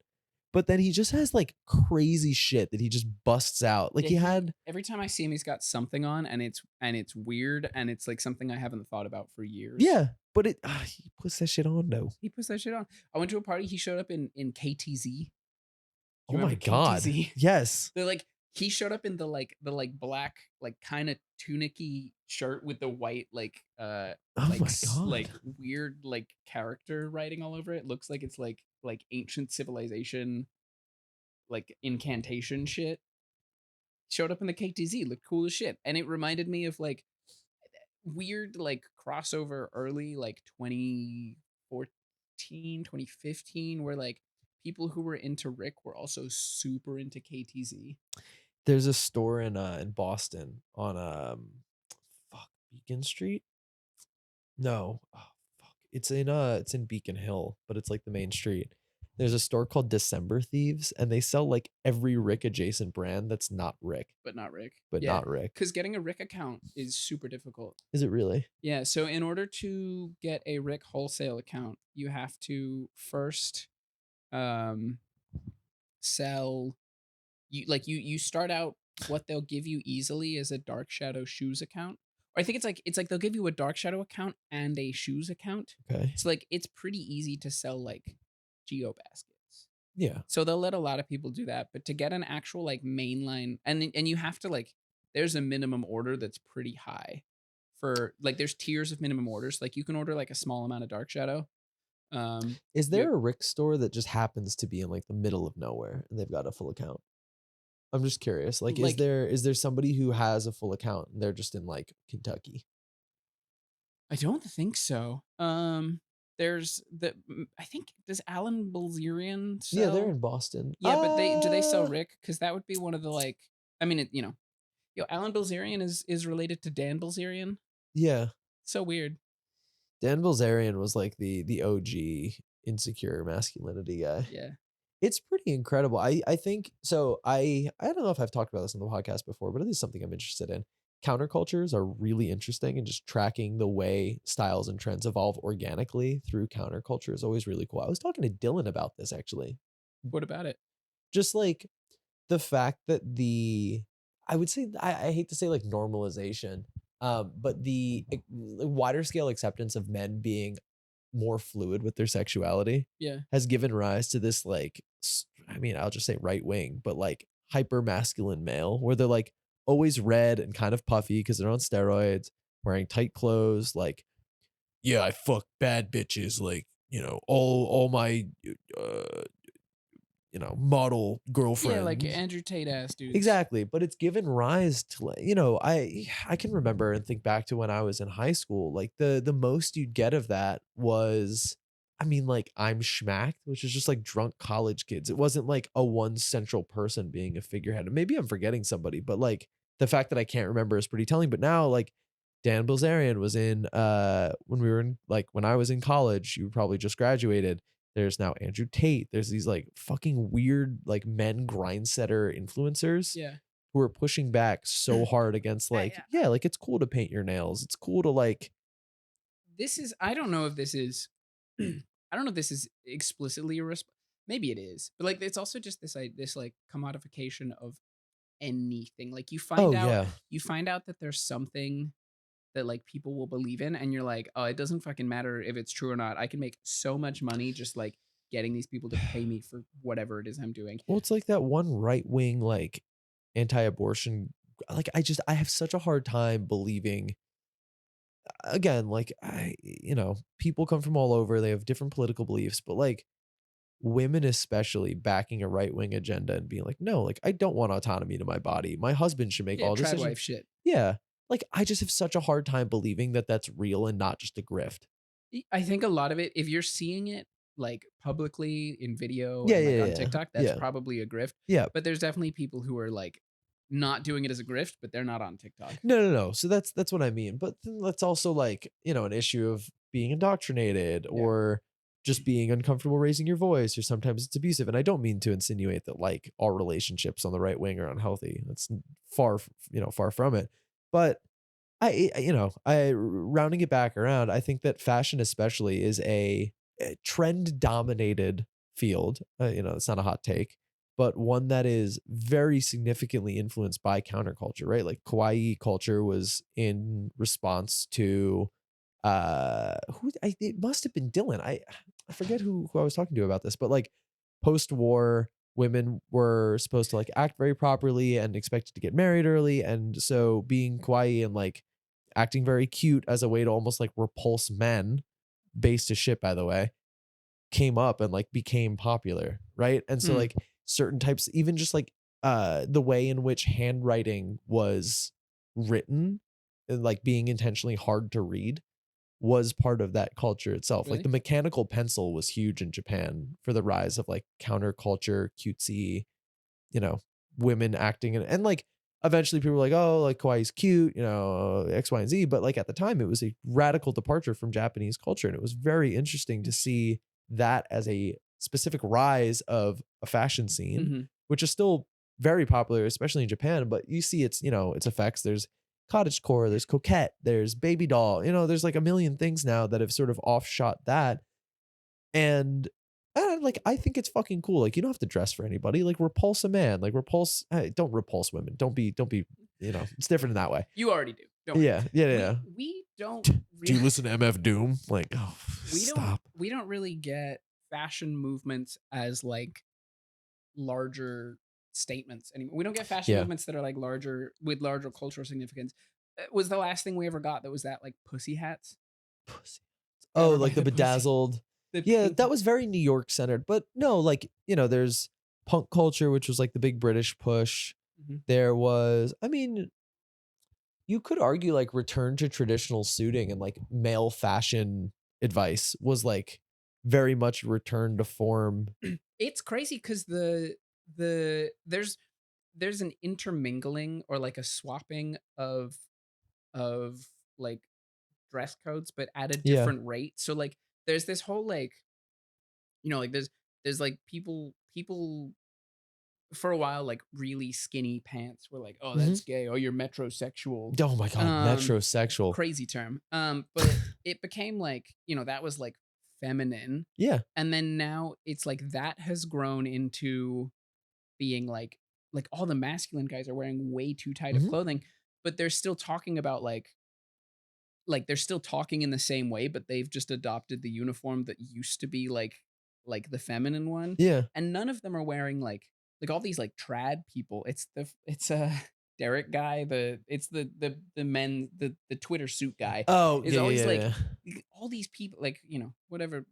But then he just has like crazy shit that he just busts out. Like Yeah, every time I see him, he's got something on, and it's weird, and it's like something I haven't thought about for years. yeah, but he puts that shit on though. He puts that shit on. I went to a party. He showed up in KTZ. Oh my God. KTZ? Yes. They're like, he showed up in the black, like kind of tunicky shirt with the white like Oh my God. like weird like character writing all over it. Looks like it's like ancient civilization like incantation shit. Showed up in the KTZ, looked cool as shit. And it reminded me of like weird like crossover early like 2014, 2015 where like people who were into Rick were also super into KTZ. There's a store in Boston on Beacon Street. No, oh, fuck. It's in Beacon Hill, but it's like the main street. There's a store called December Thieves, and they sell like every Rick adjacent brand that's not Rick. But not Rick. But not Rick. Because getting a Rick account is super difficult. Is it really? Yeah. So in order to get a Rick wholesale account, you have to first sell you start out what they'll give you easily is a Dark Shadow shoes account. Or I think it's like they'll give you a Dark Shadow account and a shoes account. Okay. So like it's pretty easy to sell like geo baskets. Yeah. So they'll let a lot of people do that, but to get an actual like mainline and you have to like there's a minimum order that's pretty high for like there's tiers of minimum orders. Like you can order like a small amount of Dark Shadow. Is there a Rick store that just happens to be in like the middle of nowhere and they've got a full account? I'm just curious. Like is there somebody who has a full account and they're just in like Kentucky? I don't think so. There's I think does Alan Bilzerian sell? Yeah, they're in Boston. Yeah, but do they sell Rick? Because that would be one of the like. I mean, Alan Bilzerian is related to Dan Bilzerian. Yeah. So weird. Dan Bilzerian was like the OG insecure masculinity guy. Yeah. It's pretty incredible. I think so. I don't know if I've talked about this on the podcast before, but it is something I'm interested in. countercultures are really interesting, and just tracking the way styles and trends evolve organically through counterculture is always really cool. I was talking to Dylan about this actually. What about it? Just like the fact that I would say, I hate to say like normalization, but the wider scale acceptance of men being more fluid with their sexuality Yeah. has given rise to this like I mean, I'll just say right wing, but like hyper masculine male where they're like always red and kind of puffy because they're on steroids, wearing tight clothes, like, yeah, I fuck bad bitches, like, all my uh model Yeah, like girlfriends. Andrew Tate ass dudes. Exactly, but it's given rise to like, I can remember and think back to when I was in high school, like the most you'd get of that was, I mean, like, I'm schmacked, which is just like drunk college kids. It wasn't like a one central person being a figurehead. And maybe I'm forgetting somebody, but like the fact that I can't remember is pretty telling. But now, like, Dan Bilzerian was in when we were in, like, when I was in college, you probably just graduated. There's now Andrew Tate. There's these like fucking weird like men grindsetter influencers Yeah. who are pushing back so hard against like, yeah, like it's cool to paint your nails. It's cool to like, This is, I don't know if this is I don't know if this is explicitly a maybe it is, but like it's also just this like commodification of anything. Like oh yeah, you find out that there's something that like people will believe in, and you're like, oh, it doesn't fucking matter if it's true or not. I can make so much money just like getting these people to pay me for whatever it is I'm doing. well, it's like that one right wing like anti-abortion. Like I have such a hard time believing. Again, like people come from all over. They have different political beliefs, but like women especially backing a right wing agenda and being like, no, like I don't want autonomy to my body. My husband should make Yeah, all trad decisions. wife shit. Yeah. Like I just have such a hard time believing that that's real and not just a grift. I think a lot of it, if you're seeing it like publicly in video Yeah, and like yeah, on yeah. TikTok, that's Yeah. probably a grift. Yeah. But there's definitely people who are like not doing it as a grift, but they're not on TikTok. No, no, no. So that's what I mean. But then that's also like, an issue of being indoctrinated or just being uncomfortable raising your voice, or sometimes it's abusive. And I don't mean to insinuate that like all relationships on the right wing are unhealthy. That's far from it. But I rounding it back around, I think that fashion especially is a trend dominated field. It's not a hot take, but one that is very significantly influenced by counterculture, right? Like kawaii culture was in response to it must have been Dylan. I forget who I was talking to about this, but like post-war women were supposed to like act very properly and expected to get married early, and so being kawaii and like acting very cute as a way to almost like repulse men, based to shit by the way, came up and like became popular, right? And so like certain types, even just like the way in which handwriting was written, and like being intentionally hard to read, was part of that culture itself. Like Really? the mechanical pencil was huge in Japan for the rise of like counterculture, cutesy, you know, women acting and like eventually people were like, oh, like kawaii's cute, X, Y, and Z. But like at the time, it was a radical departure from Japanese culture. And it was very interesting to see that as a specific rise of a fashion scene, which is still very popular, especially in Japan. But you see its effects. There's cottagecore, there's coquette, there's baby doll, there's like a million things now that have sort of offshot that. And like I think it's fucking cool. Like you don't have to dress for anybody. Like repulse a man. Like don't repulse women. Don't be. It's different in that way. You already do. Don't Yeah, yeah. We don't. Do you listen to MF Doom? Like, oh, stop. We don't really get fashion movements as like larger statements anymore. We don't get fashion movements that are like larger with larger cultural significance. Was the last thing we ever got that was that like pussy hats? Pussy. Oh, like the bedazzled. Yeah, that was very New York centered. But no, like, there's punk culture, which was like the big British push. There was, I mean, you could argue like return to traditional suiting and like male fashion advice was like very much return to form. It's crazy because there's an intermingling or like a swapping of like dress codes, but at a different rate. So like there's this whole like, like there's like people for a while, like really skinny pants were like, oh, Mhm. that's gay. Oh, you're metrosexual. Oh my god, metrosexual. Crazy term. But it became like, that was like feminine. Yeah. And then now it's like that has grown into being like all the masculine guys are wearing way too tight of Mhm. clothing, but they're still talking about like they're still talking in the same way, but they've just adopted the uniform that used to be like the feminine one. Yeah. And none of them are wearing like all these like trad people. It's a Derek guy, the men, the Twitter suit guy Oh, is yeah, always yeah, like yeah. all these people, like, whatever.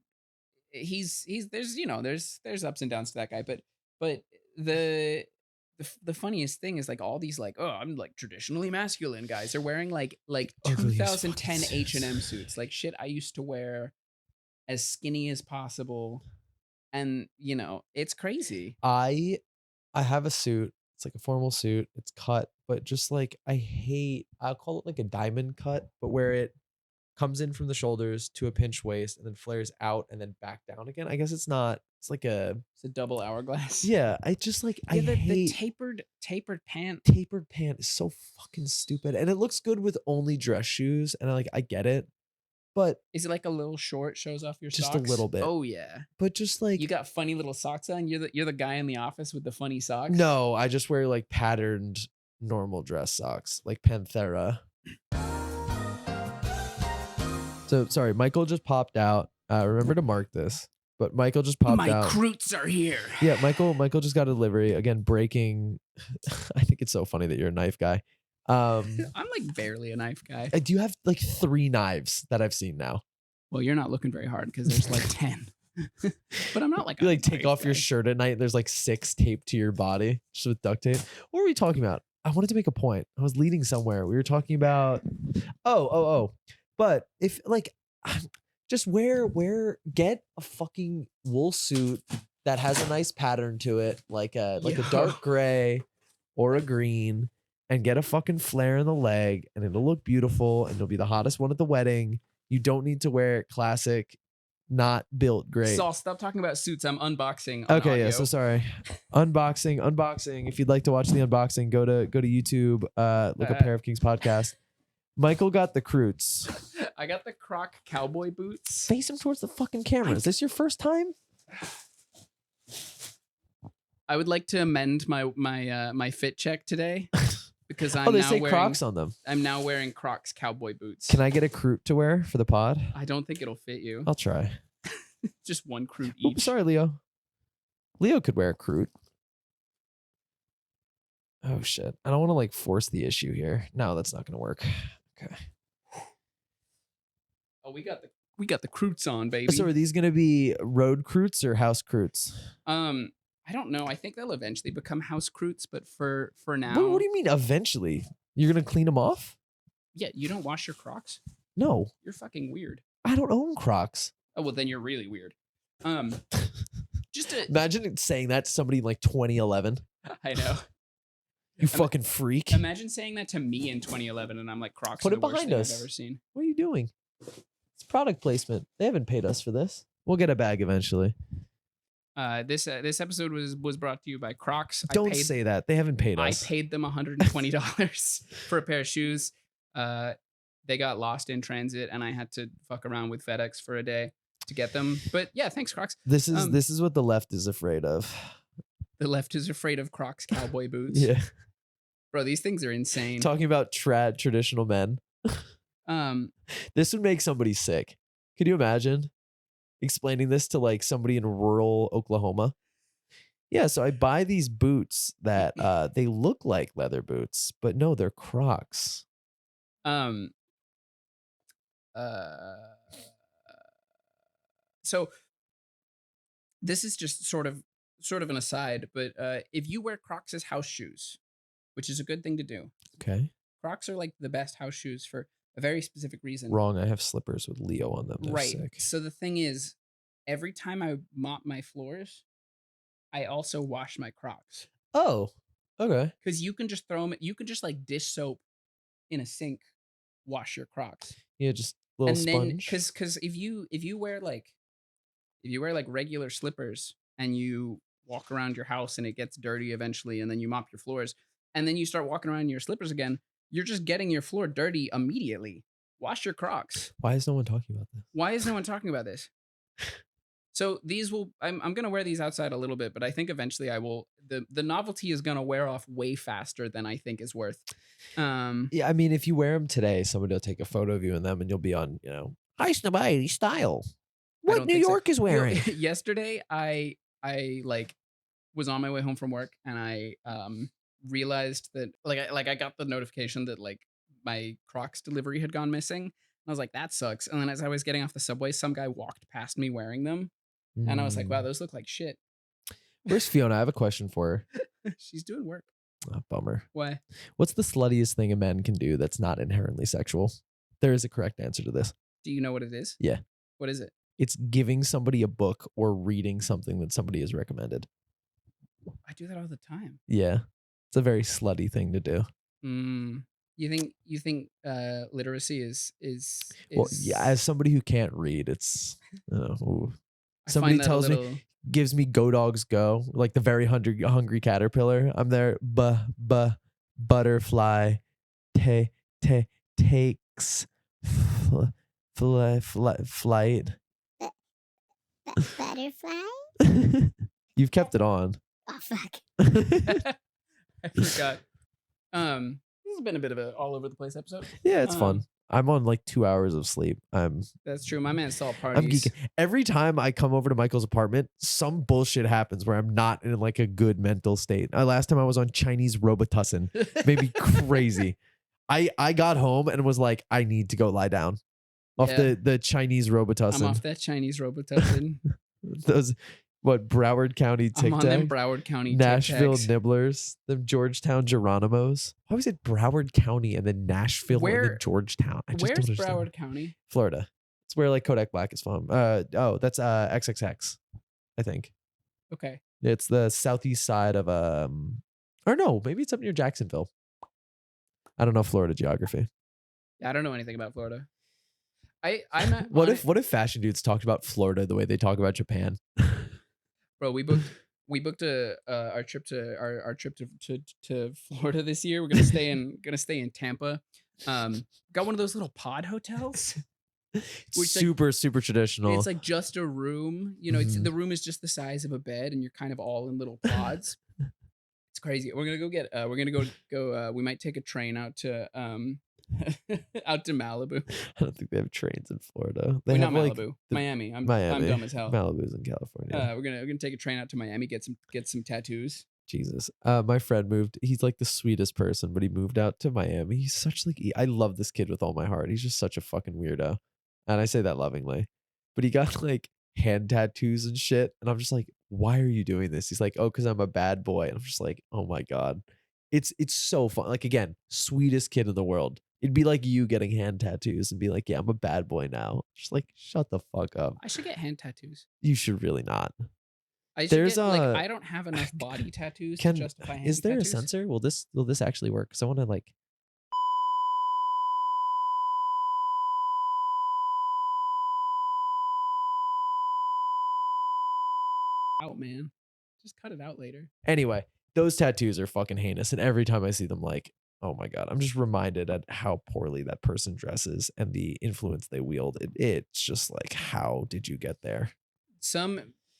He's there's there's ups and downs to that guy, but the the funniest thing is like all these like, oh, I'm like traditionally masculine guys are wearing like Ugly as 2010 fucking H&M suits. suits, like shit I used to wear as skinny as possible, and it's crazy. I have a suit. It's like a formal suit. It's cut, but just like I'll call it like a diamond cut, but where it comes in from the shoulders to a pinch waist and then flares out and then back down again. I guess it's not. It's like It's a double hourglass. yeah. I just like I the hate tapered pant. tapered pant is so fucking stupid, and it looks good with only dress shoes, and I get it, but Is it like a little short, shows off your just socks? a little bit. Oh yeah. But just like You got funny little socks on. You're the guy in the office with the funny socks. no, I just wear like patterned normal dress socks, like Panthera. So sorry, Michael just popped out. Remember to mark this. But Michael just popped My out. Croots are here. Yeah, Michael just got a delivery. Again, breaking. I think it's so funny that you're a knife guy. I'm like barely a knife guy. I do have like 3 knives that I've seen now. Well, you're not looking very hard because there's like 10. But I'm not like You a like take knife off your guy. shirt at night and there's like 6 taped to your body just with duct tape. What were we talking about? I wanted to make a point. I was leading somewhere. We were talking about oh. But if like just get a fucking wool suit that has a nice pattern to it, like a dark gray or a green, and get a fucking flare in the leg, and it'll look beautiful, and it'll be the hottest one at the wedding. You don't need to wear it classic, not built great. Saul, stop talking about suits. I'm unboxing on Okay, audio. yeah. So sorry. Unboxing. If you'd like to watch the unboxing, go to YouTube. Look up Pair of Kings podcast. Michael got the Croots. I got the Croc cowboy boots. Face him towards the fucking camera. Is this your first time? I would like to amend my fit check today because I'm they now say wearing Crocs on them. I'm now wearing Crocs cowboy boots. Can I get a Croot to wear for the pod? I don't think it'll fit you. I'll try. Just one Croot Oops, each. sorry, Leo. Leo could wear a Croot. Oh shit! I don't want to like force the issue here. No, that's not gonna work. Okay. Oh, we got the Croots on, baby. So are these gonna be road Croots or house Croots? I don't know. I think they'll eventually become house Croots, but for now. What do you mean eventually? You're gonna clean them off? Yeah, you don't wash your Crocs? No, You're fucking weird. I don't own Crocs. Oh, well, then you're really weird. Just to Imagine saying that to somebody in like 2011. I know. You fucking freak. Imagine saying that to me in 2011, and I'm like, Crocs Put are it the worst behind thing us. I've ever seen. What are you doing? It's product placement. They haven't paid us for this. We'll get a bag eventually. This episode was brought to you by Crocs. Don't say that. They haven't paid I us. paid them $120 for a pair of shoes. They got lost in transit, and I had to fuck around with FedEx for a day to get them. But yeah, thanks, Crocs. This is what the left is afraid of. The left is afraid of Crocs cowboy boots. Yeah. Bro, these things are insane. Talking about traditional men. This would make somebody sick. Could you imagine explaining this to like somebody in rural Oklahoma? Yeah, so I buy these boots that they look like leather boots, but no, they're Crocs. So this is just sort of an aside, but if you wear Crocs as house shoes, which is a good thing to do. Okay. Crocs are like the best house shoes for a very specific reason. Wrong. I have slippers with Leo on them. They're Right. sick. So the thing is, every time I mop my floors, I also wash my Crocs. Oh, okay. Because you can just throw them. You can just like dish soap in a sink, wash your Crocs. Yeah, just a little And sponge. because if you wear like regular slippers and you walk around your house and it gets dirty eventually, and then you mop your floors, and then you start walking around in your slippers again, you're just getting your floor dirty immediately. Wash your Crocs. Why is no one talking about this? Why is no one talking about this? So these will, I'm gonna wear these outside a little bit, but I think eventually I will. The novelty is gonna wear off way faster than I think is worth. Yeah, I mean, if you wear them today, somebody will take a photo of you in them, and you'll be on, High Snobiety style. What New York is wearing? Yesterday, I like was on my way home from work, and I realized that I got the notification that like my Crocs delivery had gone missing. I was like, that sucks. And then as I was getting off the subway, some guy walked past me wearing them. And I was like, wow, those look like shit. Where's Fiona? I have a question for her. She's doing work. Oh, bummer. Why? What's the sluttiest thing a man can do that's not inherently sexual? There is a correct answer to this. Do you know what it is? Yeah. What is it? It's giving somebody a book or reading something that somebody has recommended. I do that all the time. Yeah. It's a very slutty thing to do. You think literacy is Well, yeah, as somebody who can't read, it's somebody tells me, gives me Go Dogs Go, like the very hungry caterpillar. I'm there, butterfly takes flight. Butterfly? You've kept it on. Oh fuck. I forgot. This has been a bit of a all over the place episode. Yeah, it's fun. I'm on like 2 hours of sleep. That's true. My man saw parties. I'm geeking. Every time I come over to Michael's apartment, some bullshit happens where I'm not in like a good mental state. Last time I was on Chinese Robitussin. Made me crazy. I got home and was like, I need to go lie down. Off the Chinese Robitussin. I'm off that Chinese Robitussin. Those Broward County Tic Tac? I'm on them Broward County Nashville Tic Tacs. Nibblers, them Georgetown Geronimos. Why was it Broward County and then Nashville and then Georgetown? Where's Broward County? Florida. It's where like Kodak Black is from. That's XXX, I think. Okay. It's the southeast side of or no, maybe it's up near Jacksonville. I don't know Florida geography. Yeah, I don't know anything about Florida. I'm not. What if fashion dudes talked about Florida the way they talk about Japan? Bro, we booked our trip to Florida this year. We're gonna stay in Tampa. Got one of those little pod hotels. Super traditional. It's like just a room. It's the room is just the size of a bed, and you're kind of all in little pods. It's crazy. We're gonna go. We might take a train out to out to Malibu. I don't think they have trains in Florida. Wait, not Malibu, Miami. I'm dumb as hell. Malibu's in California. We're gonna take a train out to Miami, get some tattoos. Jesus. My friend moved. He's like the sweetest person, but he moved out to Miami. He's such like I love this kid with all my heart. He's just such a fucking weirdo, and I say that lovingly. But he got like hand tattoos and shit, and I'm just like, why are you doing this? He's like, oh, because I'm a bad boy. And I'm just like, oh my god, it's so fun. Like again, sweetest kid in the world. It'd be like you getting hand tattoos and be like, yeah, I'm a bad boy now. Just like, shut the fuck up. I should get hand tattoos. You should really not. I don't have enough body tattoos to justify hand tattoos. Is there a sensor? Will this actually work? Because I want to like. Out, man. Just cut it out later. Anyway, those tattoos are fucking heinous, and every time I see them, like, oh my god, I'm just reminded at how poorly that person dresses and the influence they wield. It's just like, how did you get there?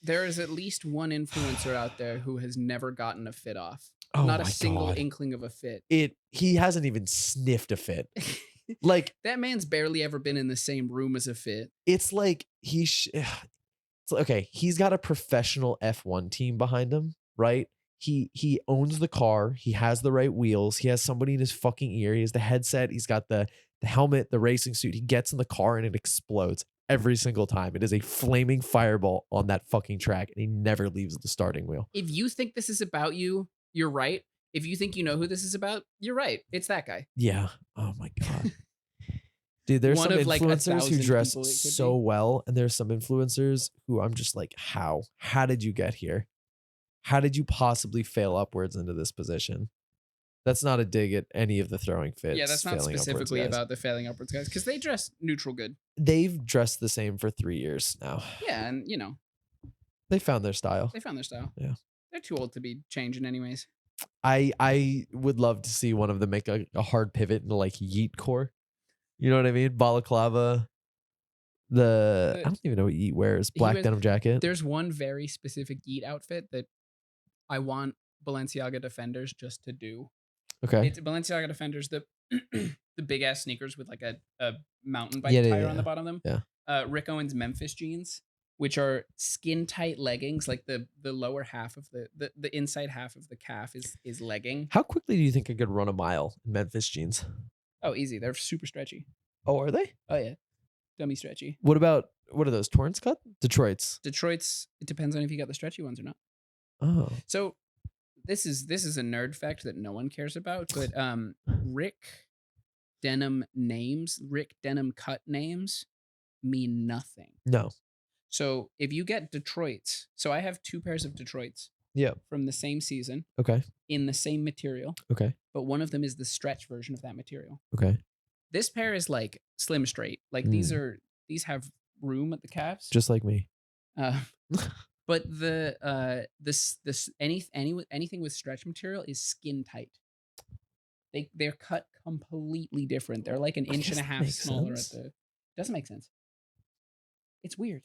There is at least one influencer out there who has never gotten a fit off. Oh Not a my single God. inkling of a fit. He hasn't even sniffed a fit. Like that man's barely ever been in the same room as a fit. It's like okay, he's got a professional F1 team behind him, right? He owns the car. He has the right wheels. He has somebody in his fucking ear. He has the headset. He's got the helmet, the racing suit. He gets in the car and it explodes every single time. It is a flaming fireball on that fucking track, and he never leaves the starting wheel. If you think this is about you, you're right. If you think you know who this is about, you're right. It's that guy. Yeah. Oh my god. Dude, there's some influencers who dress so well, and there's some influencers who I'm just like, how? How did you get here? How did you possibly fail upwards into this position? That's not a dig at any of the throwing fits. Yeah, that's not specifically about the failing upwards guys, because they dress neutral good. They've dressed the same for 3 years now. Yeah, and they found their style. Yeah. They're too old to be changing anyways. I would love to see one of them make a hard pivot into like yeet core. You know what I mean? Balaclava. I don't even know what Yeet wears. Black denim jacket. There's one very specific Yeet outfit that I want Balenciaga Defenders just to do. Okay. It's Balenciaga Defenders, the the big ass sneakers with like a mountain bike tire on the bottom of them. Yeah. Rick Owens Memphis jeans, which are skin tight leggings, like the lower half of the inside half of the calf is legging. How quickly do you think I could run a mile in Memphis jeans? Oh, easy. They're super stretchy. Oh, are they? Oh yeah. Dummy stretchy. What are those? Torrance cut? Detroit's. It depends on if you got the stretchy ones or not. Oh. So this is a nerd fact that no one cares about, but Rick Denim cut names mean nothing. No. So if you get Detroit's, so I have 2 pairs of Detroit's. Yeah. From the same season. Okay. In the same material. Okay. But one of them is the stretch version of that material. Okay. This pair is like slim straight. Like these have room at the calves. Just like me. But anything with stretch material is skin tight. They're cut completely different. They're like an inch and a half smaller at the. Doesn't make sense. It's weird.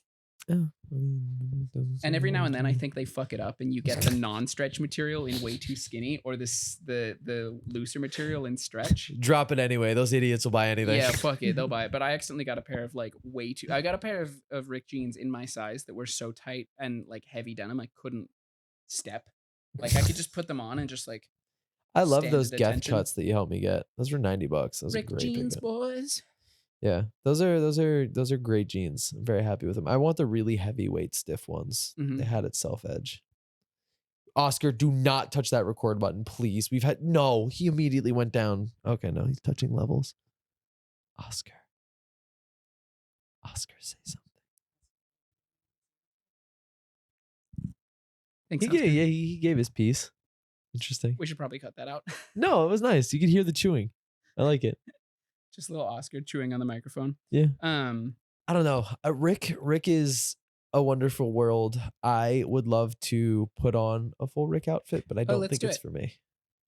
Yeah. And every now and then I think they fuck it up and you get the non-stretch material in way too skinny or the looser material in stretch. Drop it anyway. Those idiots will buy anything. Yeah, fuck it. They'll buy it. But I accidentally got a pair of like I got a pair of Rick jeans in my size that were so tight and like heavy denim I couldn't step. Like I could just put them on and just like I love those Geth cuts that you helped me get. Those were $90. Those Rick great jeans, pickup. boys. Yeah, those are great jeans. I'm very happy with them. I want the really heavyweight stiff ones. Mm-hmm. They had it self-edge. Oscar, do not touch that record button, please. He immediately went down. Okay, no, he's touching levels. Oscar, say something. He gave his piece. Interesting. We should probably cut that out. No, it was nice. You could hear the chewing. I like it. Just a little Oscar chewing on the microphone. Yeah. I don't know. Rick is a wonderful world. I would love to put on a full Rick outfit, but I don't think it's for me.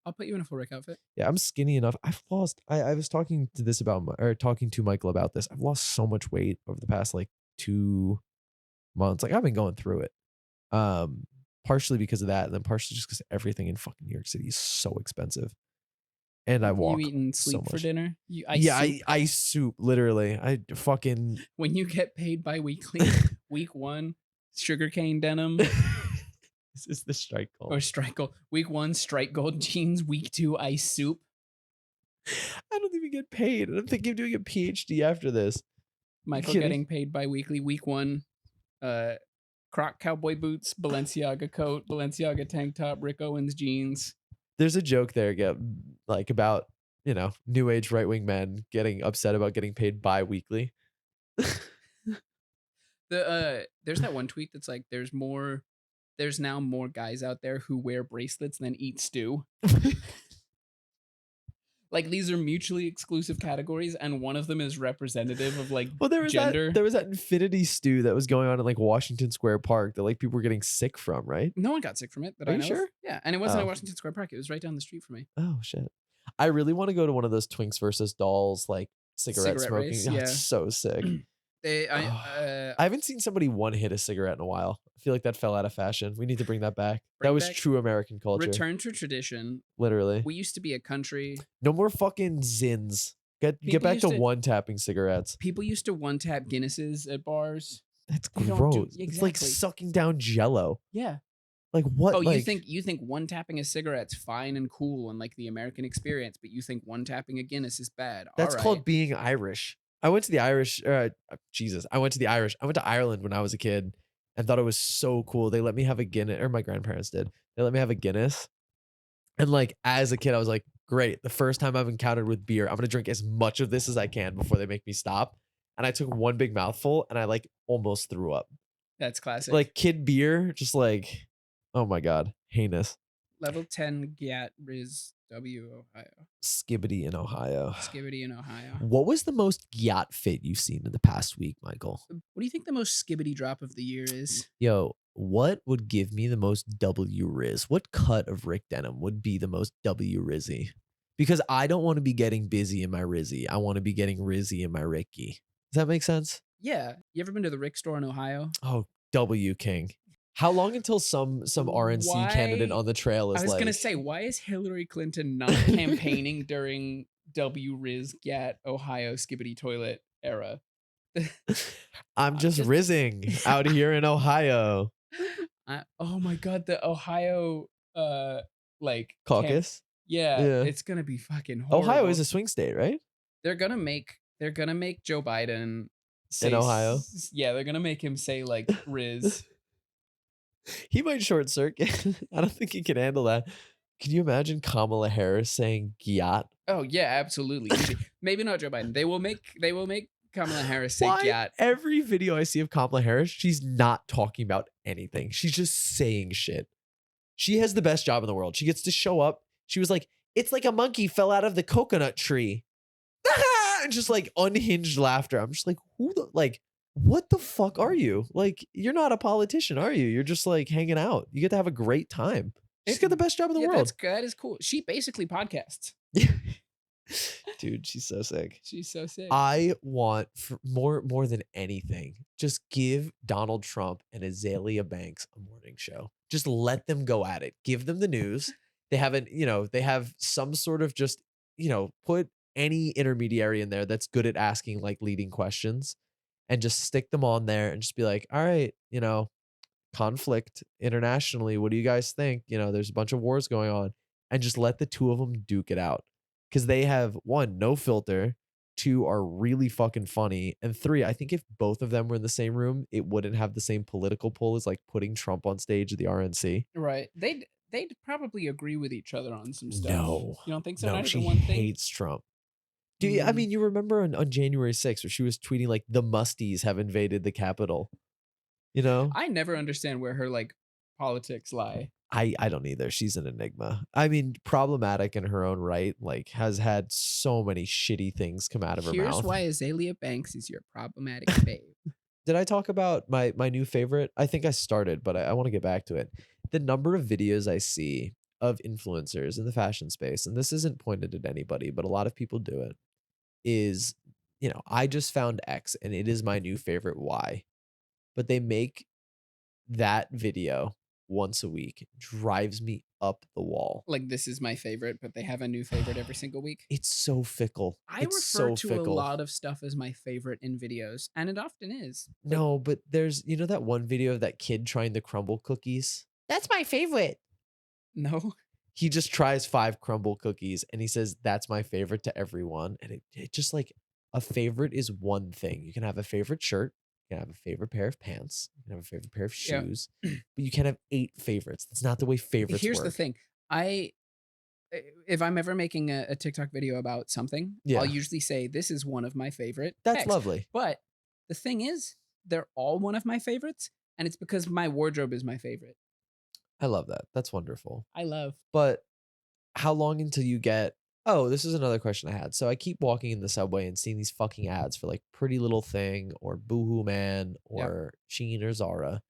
I'll put you in a full Rick outfit. Yeah, I'm skinny enough. I've lost. I was talking to Michael about this. I've lost so much weight over the past like 2 months. Like I've been going through it. Partially because of that, and then partially just because everything in fucking New York City is so expensive. And I walk. You eating sleep for dinner? I soup literally. I fucking. When you get paid bi-weekly, week 1, sugarcane denim. Is this the strike gold? Or strike gold. Week 1, strike gold jeans. Week 2, ice soup. I don't even get paid. And I'm thinking of doing a PhD after this. Michael getting paid bi-weekly. Week 1, Croc cowboy boots, Balenciaga coat, Balenciaga tank top, Rick Owens jeans. There's a joke there, like about, new age right wing men getting upset about getting paid bi-weekly. There's that one tweet that's like, there's now more guys out there who wear bracelets than eat stew. Like these are mutually exclusive categories, and one of them is representative of like gender. There was that infinity stew that was going on in like Washington Square Park that like people were getting sick from, right? No one got sick from it. That I know. Sure? Yeah, and it wasn't at Washington Square Park. It was right down the street from me. Oh shit! I really want to go to one of those Twinks versus Dolls like cigarette smoking. Race, yeah. It's so sick. I haven't seen somebody one hit a cigarette in a while. I feel like that fell out of fashion. We need to bring that back. That was true American culture. Return to tradition. Literally. We used to be a country. No more fucking Zins. Get back to one-tapping cigarettes. People used to one-tap Guinnesses at bars. That's gross. Exactly. It's like sucking down Jello. Yeah. Like what? Oh, you think one-tapping a cigarette's fine and cool and like the American experience, but you think one-tapping a Guinness is bad. That's called being Irish. I went to the Irish. I went to Ireland when I was a kid and thought it was so cool. They let me have a Guinness, or my grandparents did. They let me have a Guinness. And like as a kid, I was like, great. The first time I've encountered with beer, I'm going to drink as much of this as I can before they make me stop. And I took one big mouthful and I like almost threw up. That's classic. Like kid beer, just like, oh my God, heinous. Level 10 Gat Riz W, Ohio. Skibbity in Ohio. What was the most yacht fit you've seen in the past week, Michael? What do you think the most skibbity drop of the year is? Yo, what would give me the most W Riz? What cut of Rick Denim would be the most W Rizzy? Because I don't want to be getting busy in my Rizzy. I want to be getting Rizzy in my Ricky. Does that make sense? Yeah. You ever been to the Rick store in Ohio? Oh, W King. How long until some RNC candidate Why- on the trail is I was like, gonna say, why is Hillary Clinton not campaigning during W Riz Gat Ohio Skibbity Toilet era? I'm just just- rizzing out here in Ohio. Oh my god, the Ohio like Caucus? yeah, Yeah. it's gonna be fucking horrible. Ohio is a swing state, right? They're gonna make Joe Biden say In Ohio? Yeah, they're gonna make him say like Riz. He might short circuit. I don't think he can handle that. Can you imagine Kamala Harris saying Gyat? Oh yeah, absolutely. Maybe not Joe Biden. They will make Kamala Harris say Why? Gyat. Every video I see of Kamala Harris, she's not talking about anything. She's just saying shit. She has the best job in the world. She gets to show up. She was like, it's like a monkey fell out of the coconut tree. And just like unhinged laughter. I'm just like, what the fuck are you? Like, you're not a politician, are you? You're just like hanging out. You get to have a great time. She's got the best job in the world. That is cool. She basically podcasts. Dude, she's so sick. She's so sick. I want more than anything, just give Donald Trump and Azalea Banks a morning show. Just let them go at it. Give them the news. They haven't, they have some sort of just, put any intermediary in there that's good at asking like leading questions and just stick them on there and just be like, all right, conflict internationally. What do you guys think? There's a bunch of wars going on, and just let the two of them duke it out. Because they have, one, no filter, two, are really fucking funny, and three, I think if both of them were in the same room, it wouldn't have the same political pull as like putting Trump on stage at the RNC. Right. They'd probably agree with each other on some stuff. No. You don't think so? No, Not she even one thing? hates Trump. Dude, I mean, you remember on January 6th where she was tweeting like the musties have invaded the Capitol. I never understand where her like politics lie. I don't either. She's an enigma. I mean, problematic in her own right, like has had so many shitty things come out of her mouth. Here's why Azalea Banks is your problematic babe. Did I talk about my new favorite? I think I started, but I want to get back to it. The number of videos I see of influencers in the fashion space, and this isn't pointed at anybody, but a lot of people do it, is, I just found X and it is my new favorite Y. But they make that video once a week. Drives me up the wall. Like, this is my favorite, but they have a new favorite every single week. It's so fickle. I refer to a lot of stuff as my favorite in videos, and it often is. No, but there's, that one video of that kid trying the crumble cookies? That's my favorite. No. He just tries 5 crumble cookies and he says, that's my favorite to everyone. And it just like, a favorite is one thing. You can have a favorite shirt. You can have a favorite pair of pants. You can have a favorite pair of shoes. But you can't have 8 favorites. That's not the way favorites Here's work. the thing. If I'm ever making a TikTok video about something, I'll usually say, this is one of my favorite. That's lovely. But the thing is, they're all one of my favorites. And it's because my wardrobe is my favorite. I love that. That's wonderful. I love. But how long until you get... Oh, this is another question I had. So I keep walking in the subway and seeing these fucking ads for like Pretty Little Thing or Boohoo Man or Shein or Zara.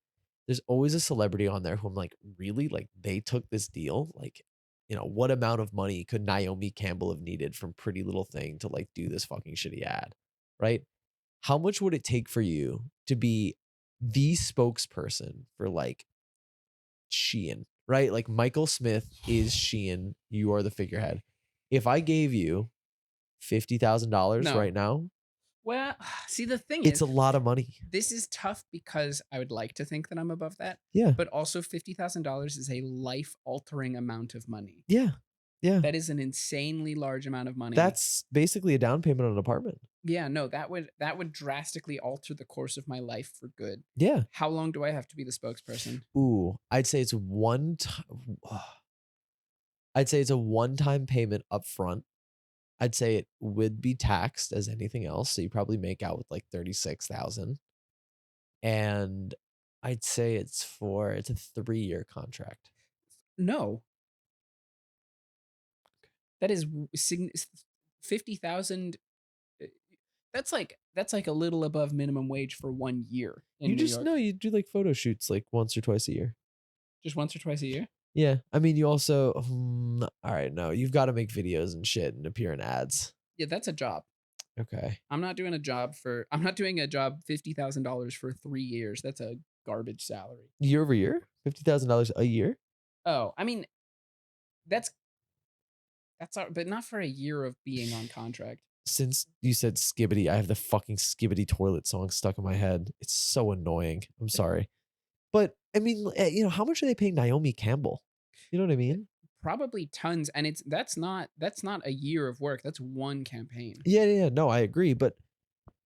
There's always a celebrity on there who I'm like, really? Like, they took this deal? Like, what amount of money could Naomi Campbell have needed from Pretty Little Thing to like do this fucking shitty ad? Right? How much would it take for you to be the spokesperson for like Shein, right? Like Michael Smith is Shein. You are the figurehead. If I gave you $50,000 right now, well, see, the thing it's is, a lot of money. This is tough because I would like to think that I'm above that. Yeah. But also $50,000 is a life-altering amount of money. Yeah. Yeah. That is an insanely large amount of money. That's basically a down payment on an apartment. Yeah, no, that would drastically alter the course of my life for good. Yeah. How long do I have to be the spokesperson? Ooh, I'd say it's one time. I'd say it's a one-time payment up front. I'd say it would be taxed as anything else, so you probably make out with like 36,000. And I'd say it's a 3-year contract. No. That is 50,000. That's like a little above minimum wage for 1 year in You New just York. know you do like photo shoots like once or twice a year. Just once or twice a year? Yeah. I mean, you also, all right, no, you've got to make videos and shit and appear in ads. Yeah, that's a job. Okay. I'm not doing a job $50,000 for 3 years. That's a garbage salary. Year over year? $50,000 a year? Oh, I mean, that's but not for a year of being on contract. Since you said skibbity, I have the fucking skibbity toilet song stuck in my head. It's so annoying. I'm sorry. But I mean, how much are they paying Naomi Campbell? You know what I mean? Probably tons, and that's not a year of work. That's one campaign. Yeah. No, I agree. But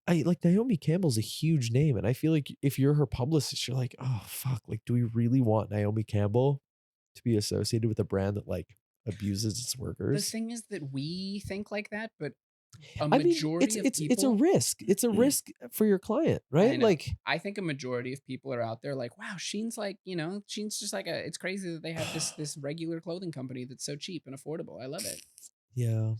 I like Naomi Campbell's a huge name. And I feel like if you're her publicist, you're like, oh, fuck. Like, do we really want Naomi Campbell to be associated with a brand that like abuses its The workers? thing is that we think like that, but a I mean, majority of it's a people, risk. It's a risk for your client, I right? know. Like, I think a majority of people are out there like, wow, Shein's like, Shein's just like it's crazy that they have this regular clothing company that's so cheap and affordable. I love it. yeah,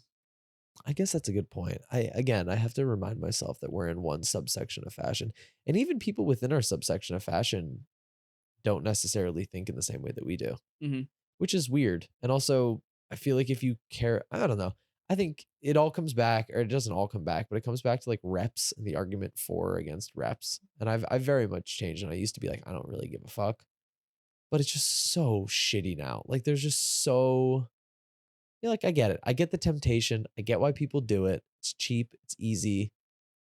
I guess that's a good point. I have to remind myself that we're in one subsection of fashion, and even people within our subsection of fashion don't necessarily think in the same way that we do, Mm-hmm. which is weird. And also, I feel like if you care, I don't know. I think it all comes back, or it doesn't all come back, but it comes back to like reps and the argument for or against reps. And I've very much changed. And I used to be like, I don't really give a fuck, but it's just so shitty now. Like there's just so, like I get it. I get the temptation. I get why people do it. It's cheap. It's easy.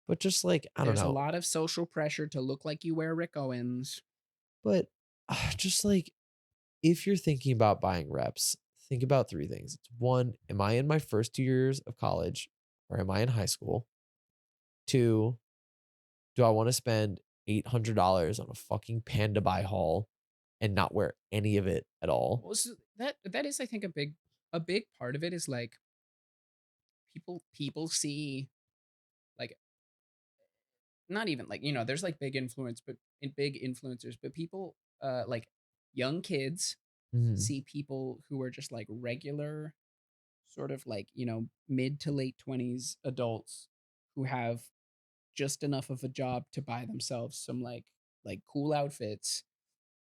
But just like I don't There's a know. lot of social pressure to look like you wear Rick Owens. But just like if you're thinking about buying reps, think about three things. It's one, am I in my first 2 years of college or am I in high school? Two, do I want to spend $800 on a fucking Panda Buy haul and not wear any of it at all? Well, so that is, I think, a big part of it is like people see like not even like there's like big influencers, but people like young kids Mhm. see people who are just like regular sort of like mid to late 20s adults who have just enough of a job to buy themselves some like cool outfits,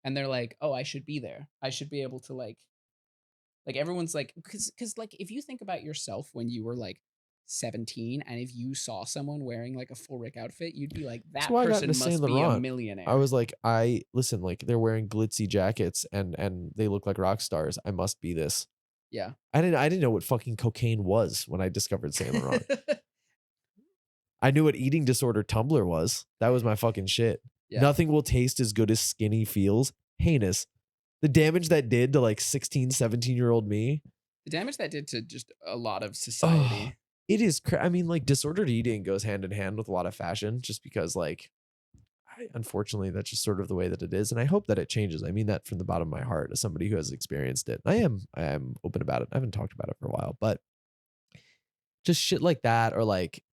and they're like, oh, I should be there, I should be able to like everyone's like, because like if you think about yourself when you were like 17, and if you saw someone wearing like a full Rick outfit, you'd be like, That's that why I got into person Saint must be a Laurent. millionaire. I was like, listen, like they're wearing glitzy jackets and they look like rock stars. I must be this. Yeah. I didn't know what fucking cocaine was when I discovered Saint Laurent. I knew what eating disorder Tumblr was. That was my fucking shit. Yeah. Nothing will taste as good as skinny feels. Heinous. The damage that did to like 16, 17-year-old me. The damage that did to just a lot of Oh, society. it is. I mean, like disordered eating goes hand in hand with a lot of fashion just because like, unfortunately, that's just sort of the way that it is. And I hope that it changes. I mean that from the bottom of my heart as somebody who has experienced it. I am open about it. I haven't talked about it for a while, but just shit like that, or like,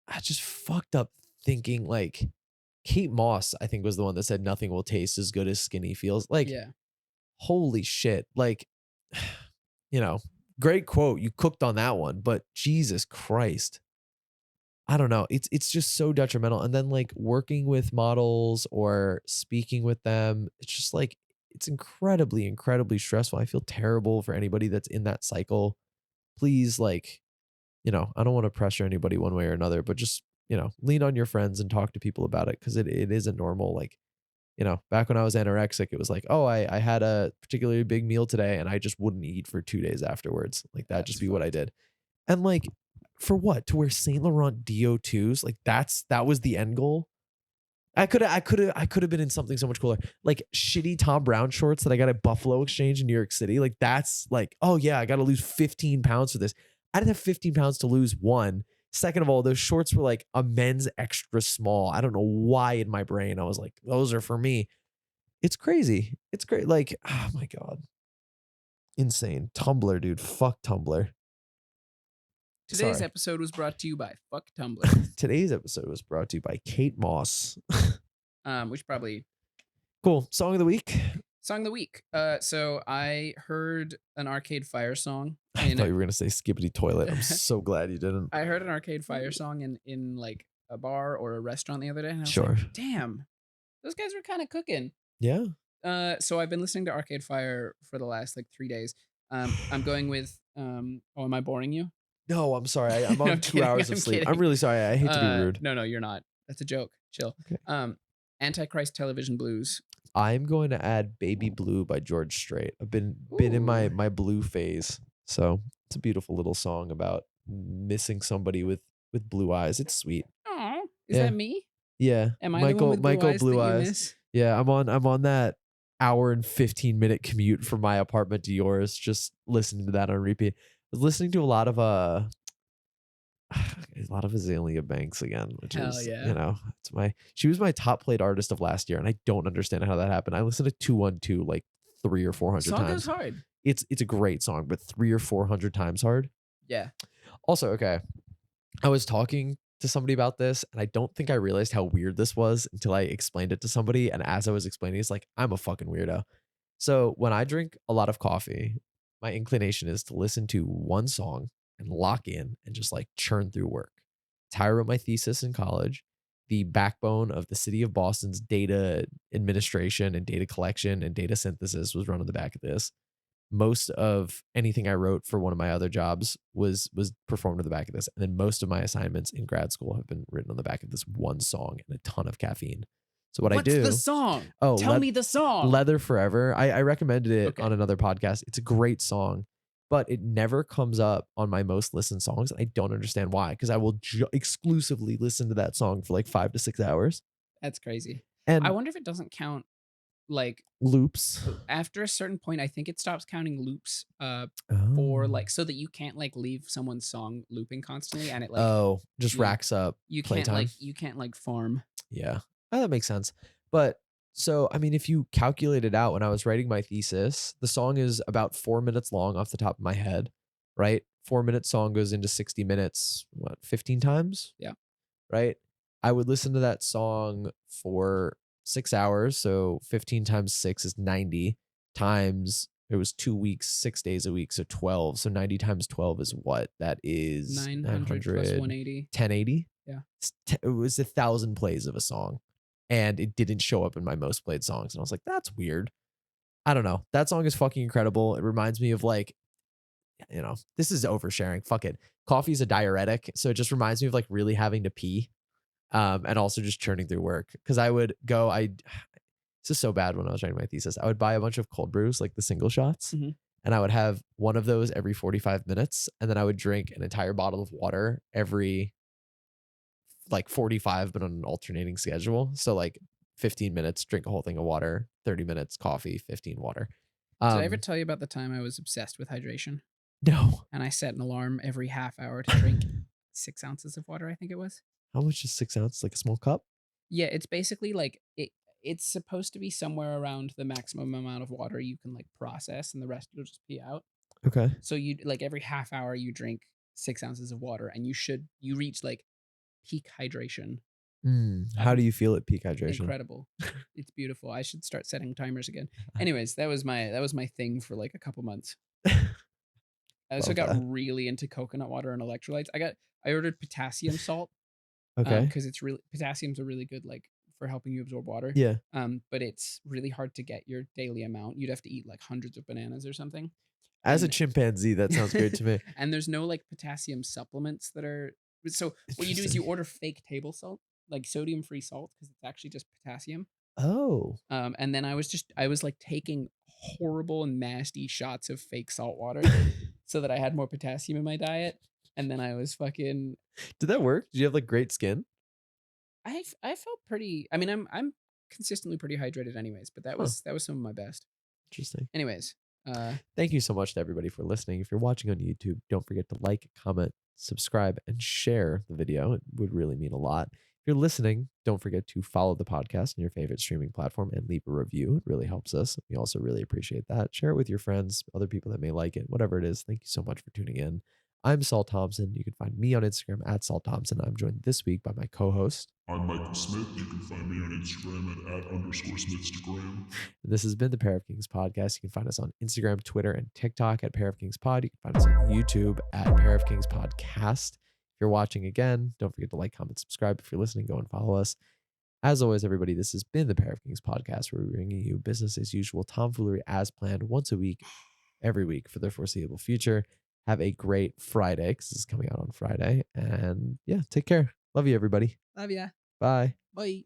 I just fucked up thinking like Kate Moss, I think, was the one that said nothing will taste as good as skinny feels. Like, Yeah. holy shit. Like, great quote. You cooked on that one, but Jesus Christ. I don't know. It's just so detrimental. And then like working with models or speaking with them, it's just like it's incredibly, incredibly stressful. I feel terrible for anybody that's in that cycle. Please, like, I don't want to pressure anybody one way or another, but just, lean on your friends and talk to people about it because it isn't normal. Like, back when I was anorexic, it was like, oh, I had a particularly big meal today and I just wouldn't eat for 2 days afterwards. Like that'd just be what I did. And like, for what? To wear Saint Laurent DO2s? Like that was the end goal. I could have been in something so much cooler. Like shitty Tom Brown shorts that I got at Buffalo Exchange in New York City. Like that's like, oh yeah, I got to lose 15 pounds for this. I didn't have 15 pounds to lose, one. Second of all, those shorts were like a men's extra small. I don't know why in my brain I was like, those are for me. It's crazy. It's great. Like, oh my God. Insane. Tumblr, dude. Fuck Tumblr. Today's Sorry. episode was brought to you by Fuck Tumblr. Today's episode was brought to you by Kate Moss. We should probably. Cool. Song of the week. Song of the week. So I heard an Arcade Fire song. I thought you were gonna say Skibbity Toilet. I'm so glad you didn't. I heard an Arcade Fire song in like a bar or a restaurant the other day, and I was Sure. like, damn, those guys were kind of cooking. Yeah. So I've been listening to Arcade Fire for the last like 3 days. I'm going with oh, am I boring you? No, I'm sorry. I'm on I'm 2 kidding, hours of I'm sleep. I'm kidding. really sorry. I hate to be rude. No, you're not. That's a joke. Chill. Okay. Antichrist Television Blues. I'm going to add Baby Blue by George Strait. I've been in my blue phase. So it's a beautiful little song about missing somebody with blue eyes. It's sweet. Oh, is Yeah. that me? Yeah. Am I the one with Michael blue eyes Blue that you Eyes. miss? Yeah, I'm on that hour and 15-minute commute from my apartment to yours, just listening to that on repeat. I was listening to a lot of Azalea Banks again, which Hell is, yeah. you know, she was my top played artist of last year, and I don't understand how that happened. I listened to 212 like 300 or 400 Song times. goes hard. It's a great song, but 300 or 400 times hard. Yeah. Also, okay, I was talking to somebody about this, and I don't think I realized how weird this was until I explained it to somebody. And as I was explaining, it's like, I'm a fucking weirdo. So when I drink a lot of coffee, my inclination is to listen to one song and lock in and just like churn through work. It's how I wrote my thesis in college. The backbone of the city of Boston's data administration and data collection and data synthesis was run on the back of this. Most of anything I wrote for one of my other jobs was performed on the back of this. And then most of my assignments in grad school have been written on the back of this one song and a ton of caffeine. So what I do. What's the song? Oh, Tell me the song. Leather Forever. I recommended it Okay. on another podcast. It's a great song, but it never comes up on my most listened songs. I don't understand why, because I will exclusively listen to that song for like 5 to 6 hours. That's crazy. And I wonder if it doesn't count like loops. After a certain point. I think it stops counting loops for like, so that you can't like leave someone's song looping constantly, and it like just racks up. You playtime. can't like farm. Yeah. That makes sense. But so, I mean, if you calculate it out, when I was writing my thesis, the song is about 4 minutes long off the top of my head, right? 4-minute song goes into 60 minutes, 15 times? Yeah. Right? I would listen to that song for 6 hours. So 15 times 6 is 90 times, it was 2 weeks, 6 days a week. So 12. So 90 times 12 is what? That is 900 plus 180. 1080? Yeah. It was 1,000 plays of a song. And it didn't show up in my most played songs. And I was like, that's weird. I don't know. That song is fucking incredible. It reminds me of like, you know, this is oversharing. Fuck it. Coffee is a diuretic. So it just reminds me of like really having to pee. And also just churning through work. Cause I would go, this is so bad when I was writing my thesis. I would buy a bunch of cold brews, like the single shots. Mm-hmm. And I would have one of those every 45 minutes. And then I would drink an entire bottle of water every like 45, but on an alternating schedule. So like 15 minutes, drink a whole thing of water, 30 minutes, coffee, 15 water. Did I ever tell you about the time I was obsessed with hydration? No. And I set an alarm every half hour to drink 6 ounces of water, I think it was. How much is 6 ounces? Like a small cup? Yeah, it's basically like it's supposed to be somewhere around the maximum amount of water you can like process, and the rest you'll just pee out. Okay. So you like every half hour you drink 6 ounces of water, and you reach like peak hydration. How do you feel at peak hydration? Incredible. It's beautiful. I should start setting timers again. Anyways, that was my thing for like a couple months. I also got really into coconut water and electrolytes. I ordered potassium salt. Okay. Because potassium's a really good like for helping you absorb water. Yeah. But it's really hard to get your daily amount. You'd have to eat like hundreds of bananas or something. As a chimpanzee, that sounds great to me. And there's no like potassium supplements that are. So what you do is you order fake table salt, like sodium-free salt, because it's actually just potassium. Oh. And then I was like taking horrible and nasty shots of fake salt water so that I had more potassium in my diet. And then I was fucking. Did that work? Did you have like great skin? I felt pretty. I mean, I'm consistently pretty hydrated, anyways. But that was some of my best. Interesting. Anyways, thank you so much to everybody for listening. If you're watching on YouTube, don't forget to like, comment, subscribe, and share the video. It would really mean a lot. If you're listening, don't forget to follow the podcast on your favorite streaming platform and leave a review. It really helps us. We also really appreciate that. Share it with your friends, other people that may like it, whatever it is. Thank you so much for tuning in. I'm Saul Thompson. You can find me on Instagram at Saul Thompson. I'm joined this week by my co-host. I'm Michael Smith. You can find me on Instagram at @_Smithstagram. This has been the Pair of Kings podcast. You can find us on Instagram, Twitter, and TikTok at Pair of Kings Pod. You can find us on YouTube at Pair of Kings Podcast. If you're watching again, don't forget to like, comment, subscribe. If you're listening, go and follow us. As always, everybody, this has been the Pair of Kings podcast, where we're bringing you business as usual, tomfoolery as planned, once a week, every week for the foreseeable future. Have a great Friday, because this is coming out on Friday. And yeah, take care. Love you, everybody. Love ya. Bye. Bye.